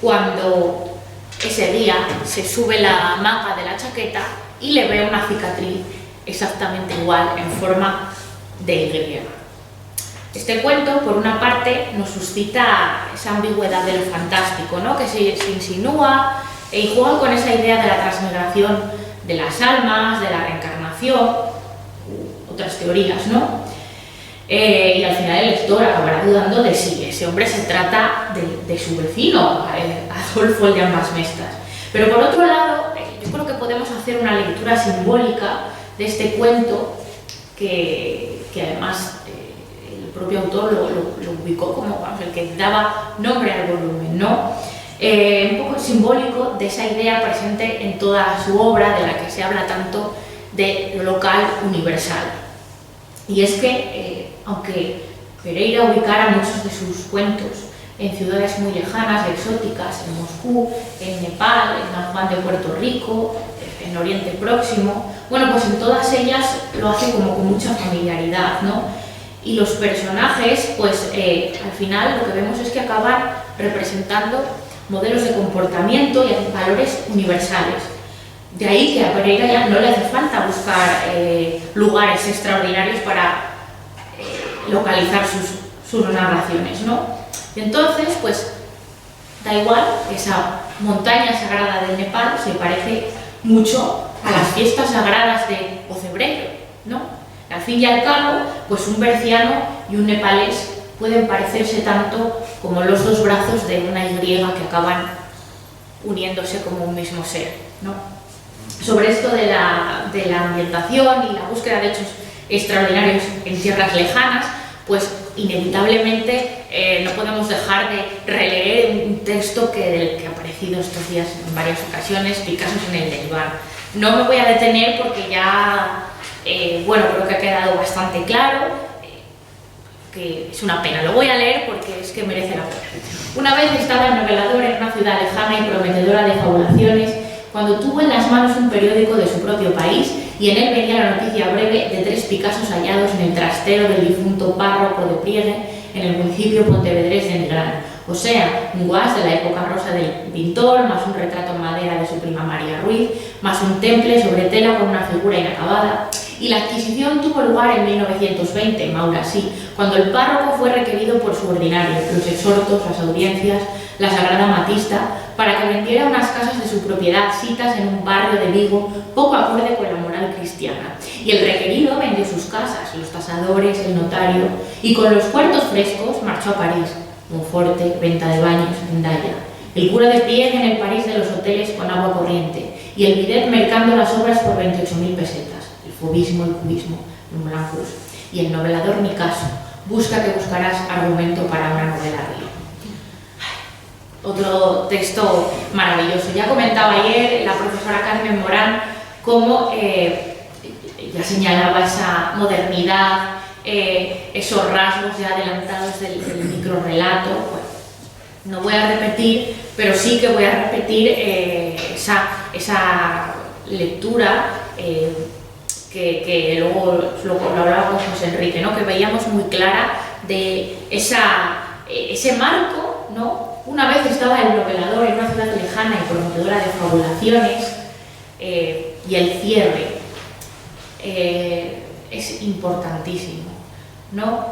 cuando ese día se sube la manga de la chaqueta y le ve una cicatriz exactamente igual en forma de Y. Este cuento, por una parte, nos suscita esa ambigüedad de lo fantástico, ¿no?, que se insinúa y juega con esa idea de la transmigración de las almas, de la reencarnación, otras teorías, ¿no? Y al final el lector acabará dudando de si ese hombre se trata de su vecino, Adolfo, el de ambas mestas. Pero por otro lado, yo creo que podemos hacer una lectura simbólica de este cuento que además el propio autor lo ubicó como, vamos, el que daba nombre al volumen, ¿no? Un poco simbólico de esa idea presente en toda su obra, de la que se habla tanto de lo local universal. Y es que, aunque Pereira ubicara muchos de sus cuentos en ciudades muy lejanas, exóticas, en Moscú, en Nepal, en San Juan de Puerto Rico, en Oriente Próximo. Bueno, pues en todas ellas lo hace como con mucha familiaridad, ¿no? Y los personajes, pues al final lo que vemos es que acaban representando modelos de comportamiento y valores universales. De ahí que a Pereira ya no le hace falta buscar lugares extraordinarios para localizar sus narraciones, ¿no? Y entonces, pues, da igual, esa montaña sagrada del Nepal se parece mucho a las fiestas sagradas de Ocebreiro, ¿no? Al fin y al cabo, pues un berciano y un nepalés pueden parecerse tanto como los dos brazos de una Y que acaban uniéndose como un mismo ser, ¿no? Sobre esto de la ambientación y la búsqueda de hechos extraordinarios en tierras lejanas, pues inevitablemente no podemos dejar de releer un texto del que ha aparecido estos días en varias ocasiones, Picasso en el desván. No me voy a detener porque ya, bueno, creo que ha quedado bastante claro, que es una pena. Lo voy a leer porque es que merece la pena. Una vez estaba el novelador en una ciudad lejana y prometedora de fabulaciones, cuando tuvo en las manos un periódico de su propio país y en él venía la noticia breve de 3 Picassos hallados en el trastero del difunto párroco de Priegue en el municipio pontevedrés de Nigrán. O sea, un guas de la época rosa del pintor, más un retrato en madera de su prima María Ruiz, más un temple sobre tela con una figura inacabada. Y la adquisición tuvo lugar en 1920, Maura sí, cuando el párroco fue requerido por su ordinario, los exhortos, las audiencias, la Sagrada Matista, para que vendiera unas casas de su propiedad citas en un barrio de Vigo poco acorde con la moral cristiana. Y el requerido vendió sus casas, los tasadores, el notario, y con los cuartos frescos marchó a París, Monforte, venta de baños, Endaya. El cura de Priegue en el París de los hoteles con agua corriente, y el bidet mercando las obras por 28.000 pesetas. El fobismo, el cubismo, el Molancus. Y el novelador Picasso, busca que buscarás argumento para una novela río. Otro texto maravilloso. Ya comentaba ayer la profesora Carmen Morán cómo ya señalaba esa modernidad, esos rasgos ya adelantados del microrrelato. Bueno, no voy a repetir, pero sí que voy a repetir esa lectura que luego lo hablaba con José Enrique, ¿no? Que veíamos muy clara de ese marco, ¿no? Una vez estaba el novelador en una ciudad lejana y prometedora de fabulaciones, y el cierre es importantísimo, ¿no?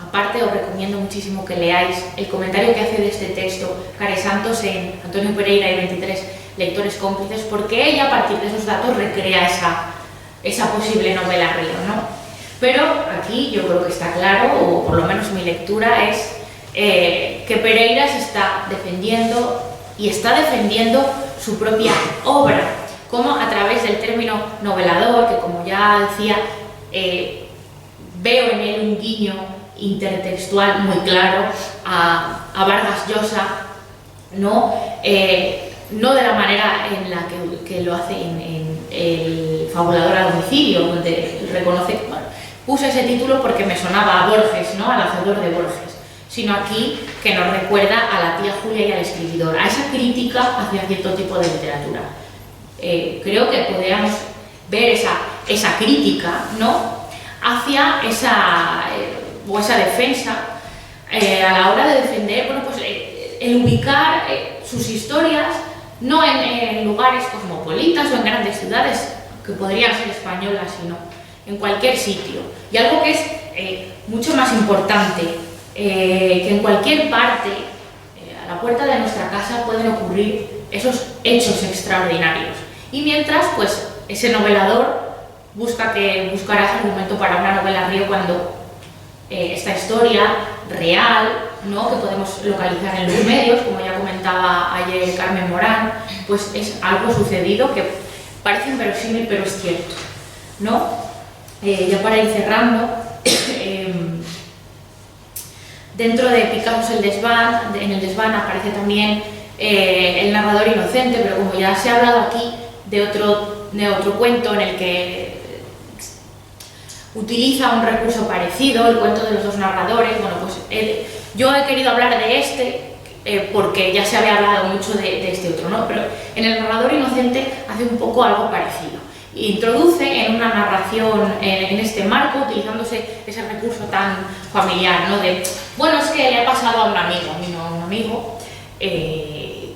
Aparte, os recomiendo muchísimo que leáis el comentario que hace de este texto Care Santos en Antonio Pereira y 23 lectores cómplices, porque ella a partir de esos datos recrea esa posible novela río, ¿no? Pero aquí yo creo que está claro, o por lo menos mi lectura es que Pereira se está defendiendo y está defendiendo su propia obra, como a través del término novelador, que como ya decía, veo en él un guiño intertextual muy claro a Vargas Llosa, ¿no? No de la manera en la que lo hace en el fabulador a domicilio, donde reconoce, bueno, puse ese título porque me sonaba a Borges, ¿no? Al hacedor de Borges, sino aquí que nos recuerda a la tía Julia y al escribidor, a esa crítica hacia cierto tipo de literatura. Creo que podríamos ver esa crítica, ¿no? Hacia esa defensa a la hora de defender, bueno, pues el ubicar sus historias no en lugares cosmopolitas o en grandes ciudades que podrían ser españolas, sino en cualquier sitio. Y algo que es mucho más importante, que en cualquier parte, a la puerta de nuestra casa pueden ocurrir esos hechos extraordinarios. Y mientras, pues, ese novelador buscará argumento para una novela río cuando esta historia real, ¿no? Que podemos localizar en los medios, como ya comentaba ayer Carmen Morán, pues es algo sucedido que parece inverosímil, pero es cierto, ¿no? Ya para ir cerrando, dentro de Picasso en el desván aparece también el narrador inocente, pero como ya se ha hablado aquí de otro cuento en el que utiliza un recurso parecido, el cuento de los dos narradores, bueno, pues Yo he querido hablar de este porque ya se había hablado mucho de este otro, ¿no? Pero en El narrador inocente hace un poco algo parecido. Introduce en una narración en este marco, utilizándose ese recurso tan familiar, ¿no? De, bueno, es que le ha pasado a un amigo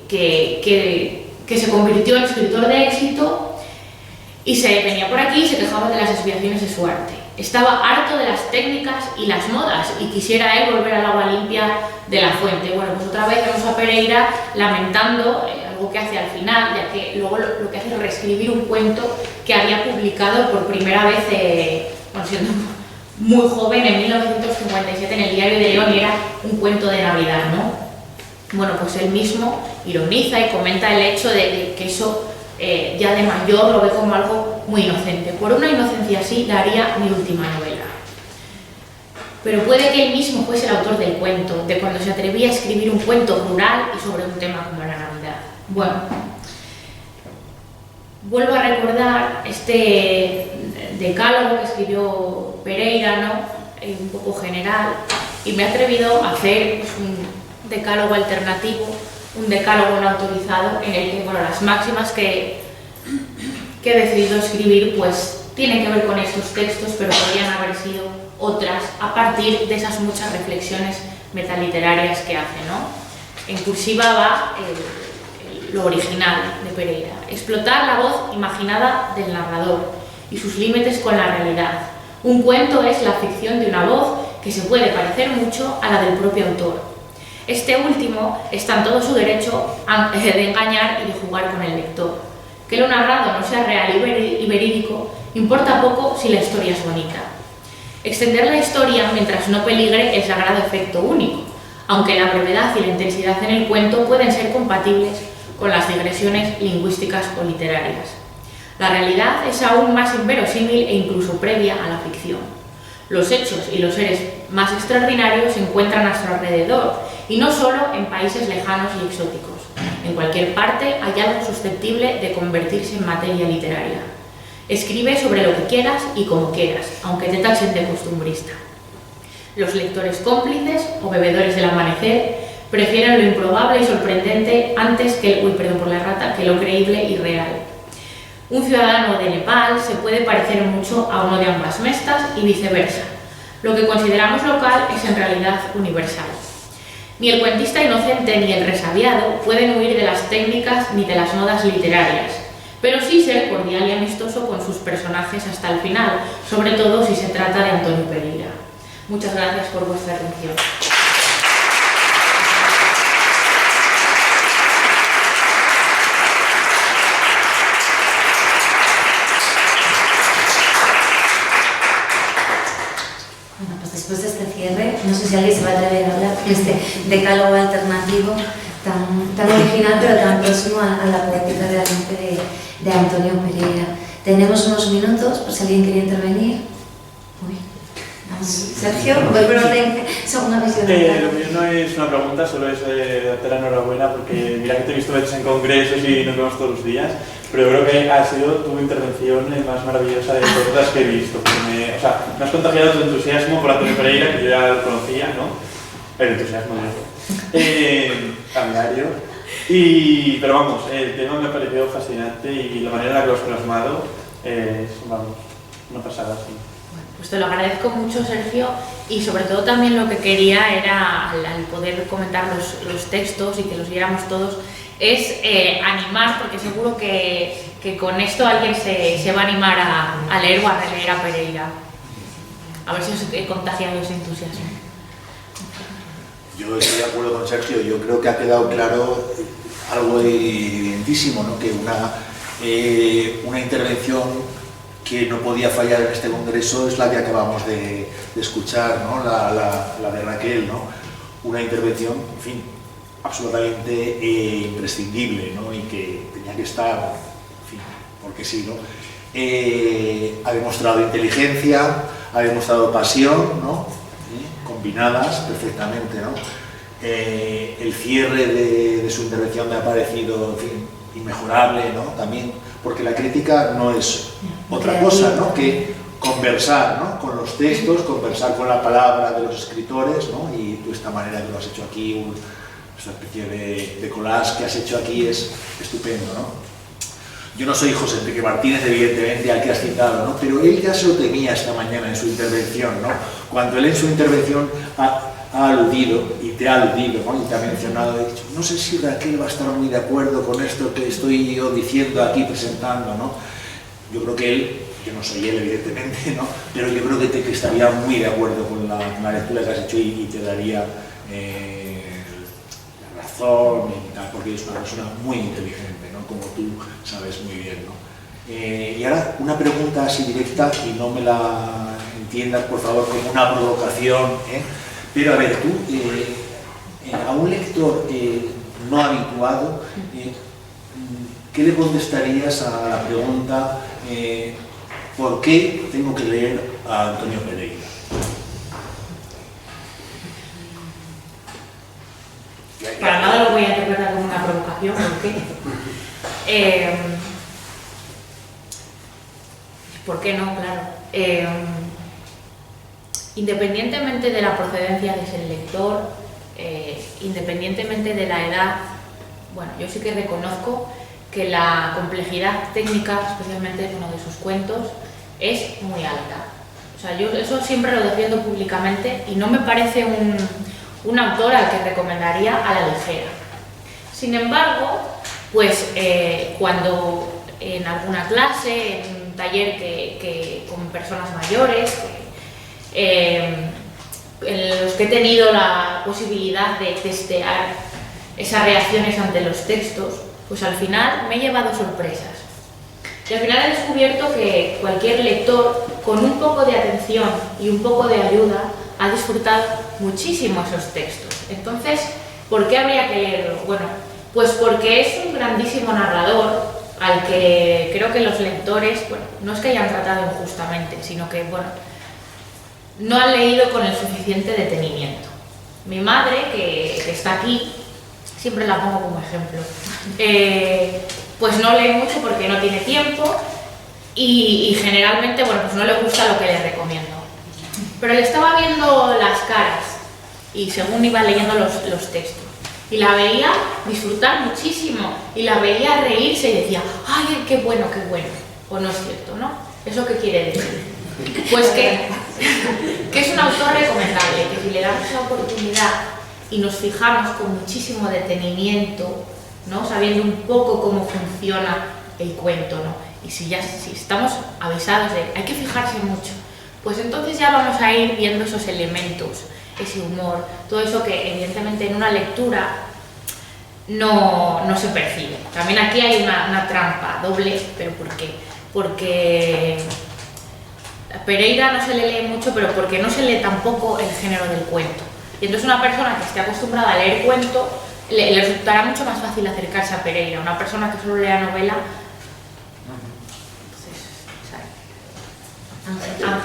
que se convirtió en escritor de éxito y se venía por aquí y se quejaba de las desviaciones de su arte. Estaba harto de las técnicas y las modas y quisiera él volver al agua limpia de la fuente. Bueno, pues otra vez vemos a Pereira lamentando algo que hace al final, ya que luego lo que hace es reescribir un cuento que había publicado por primera vez, bueno, siendo muy joven, en 1957 en el Diario de León, y era un cuento de Navidad, ¿no? Bueno, pues él mismo ironiza y comenta el hecho de que eso ya de mayor lo ve como algo muy inocente. Por una inocencia así daría mi última novela. Pero puede que él mismo fuese el autor del cuento, de cuando se atrevía a escribir un cuento rural y sobre un tema como la Navidad. Bueno, vuelvo a recordar este decálogo que escribió Pereira, ¿no? Un poco general, y me he atrevido a hacer pues, un decálogo alternativo, un decálogo no autorizado, en el que, bueno, las máximas que he decidido escribir pues tienen que ver con estos textos, pero podrían haber sido otras a partir de esas muchas reflexiones metaliterarias que hace, ¿no? En cursiva va lo original de Pereira: explotar la voz imaginada del narrador y sus límites con la realidad. Un cuento es la ficción de una voz que se puede parecer mucho a la del propio autor. Este último está en todo su derecho de engañar y de jugar con el lector. Que lo narrado no sea real y verídico importa poco si la historia es bonita. Extender la historia mientras no peligre el sagrado efecto único, aunque la brevedad y la intensidad en el cuento pueden ser compatibles con las digresiones lingüísticas o literarias. La realidad es aún más inverosímil e incluso previa a la ficción. Los hechos y los seres más extraordinarios se encuentran a nuestro alrededor, y no solo en países lejanos y exóticos. En cualquier parte hay algo susceptible de convertirse en materia literaria. Escribe sobre lo que quieras y como quieras, aunque te tachen de costumbrista. Los lectores cómplices o bebedores del amanecer prefieren lo improbable y sorprendente antes que lo creíble y real. Un ciudadano de Nepal se puede parecer mucho a uno de ambas mestas y viceversa. Lo que consideramos local es en realidad universal. Ni el cuentista inocente ni el resabiado pueden huir de las técnicas ni de las modas literarias, pero sí ser cordial y amistoso con sus personajes hasta el final, sobre todo si se trata de Antonio Pereira. Muchas gracias por vuestra atención. Bueno, pues después de este cierre, no sé si alguien se va a atrever a hablar de este decálogo alternativo tan original, pero tan próximo a la poética realmente de Antonio Pereira. Tenemos unos minutos, por si alguien quería intervenir. Uy, vamos. Sergio, son una visión. Lo mío no es una pregunta, solo es darte la enhorabuena, porque mira que te he visto veces en congresos y nos vemos todos los días, pero yo creo que ha sido tu intervención más maravillosa de todas las que he visto. Me has contagiado tu entusiasmo por Antonio Pereira, que yo ya lo conocía, ¿no? El entusiasmo cambiario. Pero vamos, el tema me ha parecido fascinante y la manera en la que lo has plasmado es, vamos, una pasada, sí. Pues te lo agradezco mucho, Sergio, y sobre todo también lo que quería era, al poder comentar los textos y que los viéramos todos, es animar, porque seguro que con esto alguien se va a animar a leer o a releer a Pereira. A ver si os he contagiado ese entusiasmo. Yo estoy de acuerdo con Sergio, yo creo que ha quedado claro algo evidentísimo, ¿no? Que una intervención que no podía fallar en este congreso es la que acabamos de escuchar, ¿no? La de Raquel, ¿no? Una intervención, en fin, absolutamente imprescindible, ¿no? Y que tenía que estar, en fin, porque sí, ¿no? Ha demostrado inteligencia, ha demostrado pasión, ¿no? Combinadas perfectamente, ¿no? El cierre de su intervención me ha parecido, en fin, inmejorable, ¿no? También, porque la crítica no es otra cosa, ¿no? Que conversar, ¿no? Con los textos, conversar con la palabra de los escritores, ¿no? Y tú esta manera que lo has hecho aquí, esta especie de collage que has hecho aquí es estupendo, ¿no? Yo no soy José Enrique Martínez, evidentemente, al que has citado, ¿no? Pero él ya se lo temía esta mañana en su intervención, ¿no? Cuando él en su intervención ha aludido, y te ha aludido, ¿no? Y te ha mencionado, ha dicho, no sé si Raquel va a estar muy de acuerdo con esto que estoy yo diciendo aquí, presentando, ¿no? Yo creo que él, yo no soy él, evidentemente, ¿no? Pero yo creo que estaría muy de acuerdo con la lectura que has hecho y te daría la razón y tal, porque es una persona muy inteligente, ¿no? Como tú sabes muy bien, ¿no? Y ahora una pregunta así directa, y no me la entiendas, por favor, como una provocación, ¿eh? Pero a ver, tú, a un lector no habituado, ¿qué le contestarías a la pregunta ¿por qué tengo que leer a Antonio Pereira? Para nada lo voy a interpretar como una provocación, ¿por qué? ¿Por qué no? Claro. Independientemente de la procedencia de ese lector, independientemente de la edad, bueno, yo sí que reconozco que la complejidad técnica, especialmente de uno de sus cuentos, es muy alta. O sea, yo eso siempre lo defiendo públicamente y no me parece un autor al que recomendaría a la ligera. Sin embargo, pues cuando en alguna clase, en un taller con personas mayores, en los que he tenido la posibilidad de testear esas reacciones ante los textos, pues al final me he llevado sorpresas. Y al final he descubierto que cualquier lector, con un poco de atención y un poco de ayuda, ha disfrutado muchísimo esos textos. Entonces, ¿por qué habría que leerlo? Bueno, pues porque es un grandísimo narrador al que creo que los lectores, bueno, no es que hayan tratado injustamente, sino que, bueno, no han leído con el suficiente detenimiento. Mi madre, que está aquí, siempre la pongo como ejemplo, pues no lee mucho porque no tiene tiempo y generalmente, bueno, pues no le gusta lo que le recomiendo. Pero le estaba viendo las caras y según iba leyendo los textos y la veía disfrutar muchísimo y la veía reírse y decía, ¡ay, qué bueno, qué bueno! O no es cierto, ¿no? ¿Eso qué quiere decir? Pues que es un autor recomendable, que si le damos la oportunidad y nos fijamos con muchísimo detenimiento, ¿no? Sabiendo un poco cómo funciona el cuento, ¿no? Y si estamos avisados de hay que fijarse mucho, pues entonces ya vamos a ir viendo esos elementos, ese humor, todo eso que evidentemente en una lectura no se percibe. También aquí hay una trampa doble, ¿pero por qué? Porque a Pereira no se le lee mucho, pero porque no se lee tampoco el género del cuento. Y entonces una persona que esté acostumbrada a leer cuento, le resultará mucho más fácil acercarse a Pereira. Una persona que solo lea novela, entonces, ¿sabes?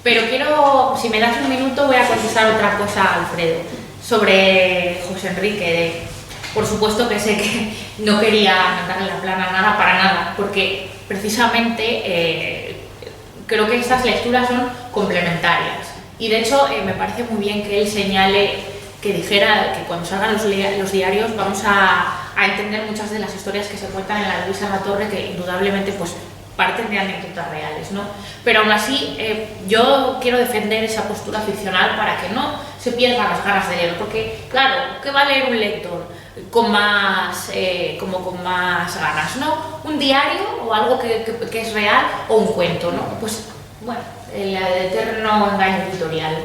Pero quiero, si me das un minuto, voy a contestar otra cosa a Alfredo sobre José Enrique. Por supuesto que sé que no quería darle la plana a nada, para nada, porque precisamente creo que estas lecturas son complementarias. Y de hecho me parece muy bien que él señale, que dijera que cuando salgan los diarios vamos a entender muchas de las historias que se cuentan en la Luisa La Torre, que indudablemente pues parten de anécdotas reales, ¿no? Pero aún así yo quiero defender esa postura ficcional para que no se pierdan las ganas de leer, porque claro, ¿qué va a leer un lector con más ganas, ¿no? Un diario o algo que es real, o un cuento, ¿no? Pues bueno, el eterno engaño editorial.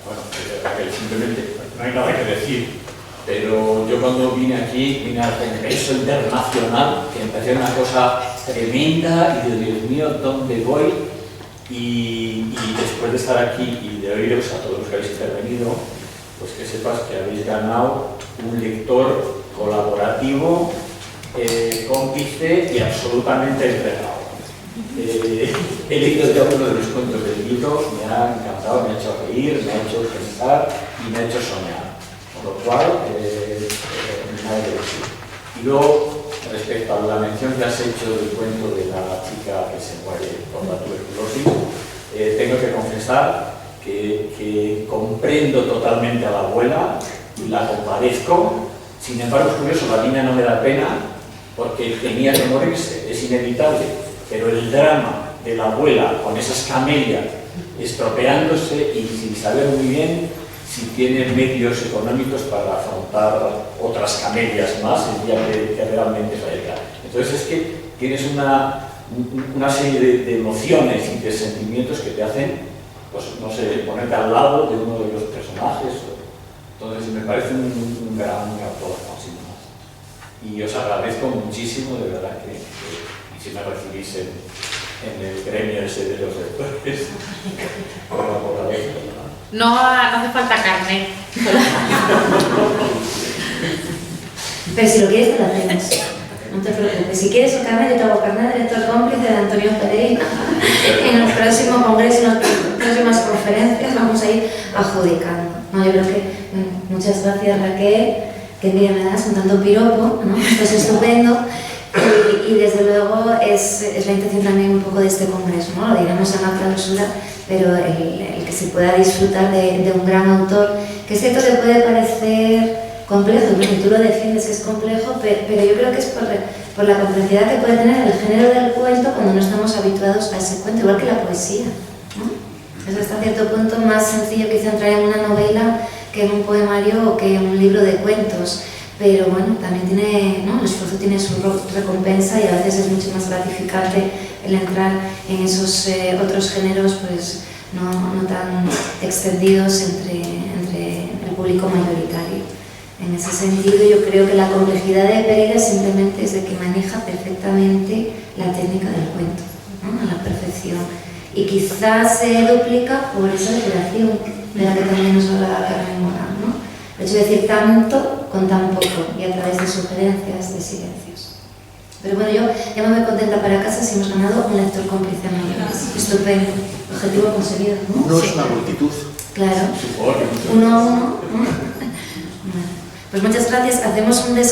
Bueno, simplemente no hay nada que decir, pero yo cuando vine aquí, vine al Congreso Internacional, que me pareció una cosa tremenda y de Dios mío, ¿dónde voy? Y después de estar aquí y de oíros a todos los que habéis intervenido, pues que sepas que habéis ganado un lector colaborativo, cómplice y absolutamente entregado. He leído ya uno de los cuentos del libro, me ha encantado, me ha hecho reír, me ha hecho pensar y me ha hecho soñar, con lo cual nada que decir. Y luego, respecto a la mención que has hecho del cuento de la chica que se muere por la tuberculosis, tengo que confesar que comprendo totalmente a la abuela, la compadezco. Sin embargo, es curioso, la niña no me da pena porque tenía que morirse, es inevitable, pero el drama de la abuela con esas camelias estropeándose y sin saber muy bien si tiene medios económicos para afrontar otras camelias más el día que realmente fallezca. Entonces es que tienes una serie de emociones y de sentimientos que te hacen, pues no sé, ponerte al lado de uno de los personajes. Entonces me parece un gran autor, sin más. Y os agradezco muchísimo, de verdad, que si me recibís en el gremio ese de los lectores. No hace falta carnet. Pero si lo quieres, te lo hacemos. No te preocupes. Si quieres un carnet, yo te hago carnet de lector cómplice de Antonio Pereira. En el próximo congreso, en las próximas conferencias, vamos a ir adjudicando. No, yo creo que, bueno, muchas gracias, Raquel, que envidia me das con tanto piropo, ¿no? Esto es estupendo. Y desde luego es la intención también un poco de este congreso, ¿no? Lo diremos en la clausura, pero el que se pueda disfrutar de un gran autor, que es cierto que puede parecer complejo, porque tú lo defiendes que es complejo, pero yo creo que es por la complejidad que puede tener el género del cuento cuando no estamos habituados a ese cuento, igual que la poesía, ¿no? Es hasta cierto punto más sencillo quizá entrar en una novela que en un poemario o que en un libro de cuentos. Pero bueno, también tiene, ¿no? El esfuerzo tiene su recompensa y a veces es mucho más gratificante el entrar en esos otros géneros pues no tan extendidos entre el público mayoritario. En ese sentido yo creo que la complejidad de Pereira simplemente es de que maneja perfectamente la técnica del cuento, ¿no? A la perfección. Y quizás se duplica por esa depuración de la que también nos habla Carmen Morán, ¿no? El hecho de decir tanto con tan poco y a través de sugerencias, de silencios. Pero bueno, yo ya me voy contenta para casa si hemos ganado un lector cómplice más. Estupendo. Objetivo conseguido, ¿no? No es una multitud. Claro. 1 a 1. Bueno, pues muchas gracias. Hacemos un descanso.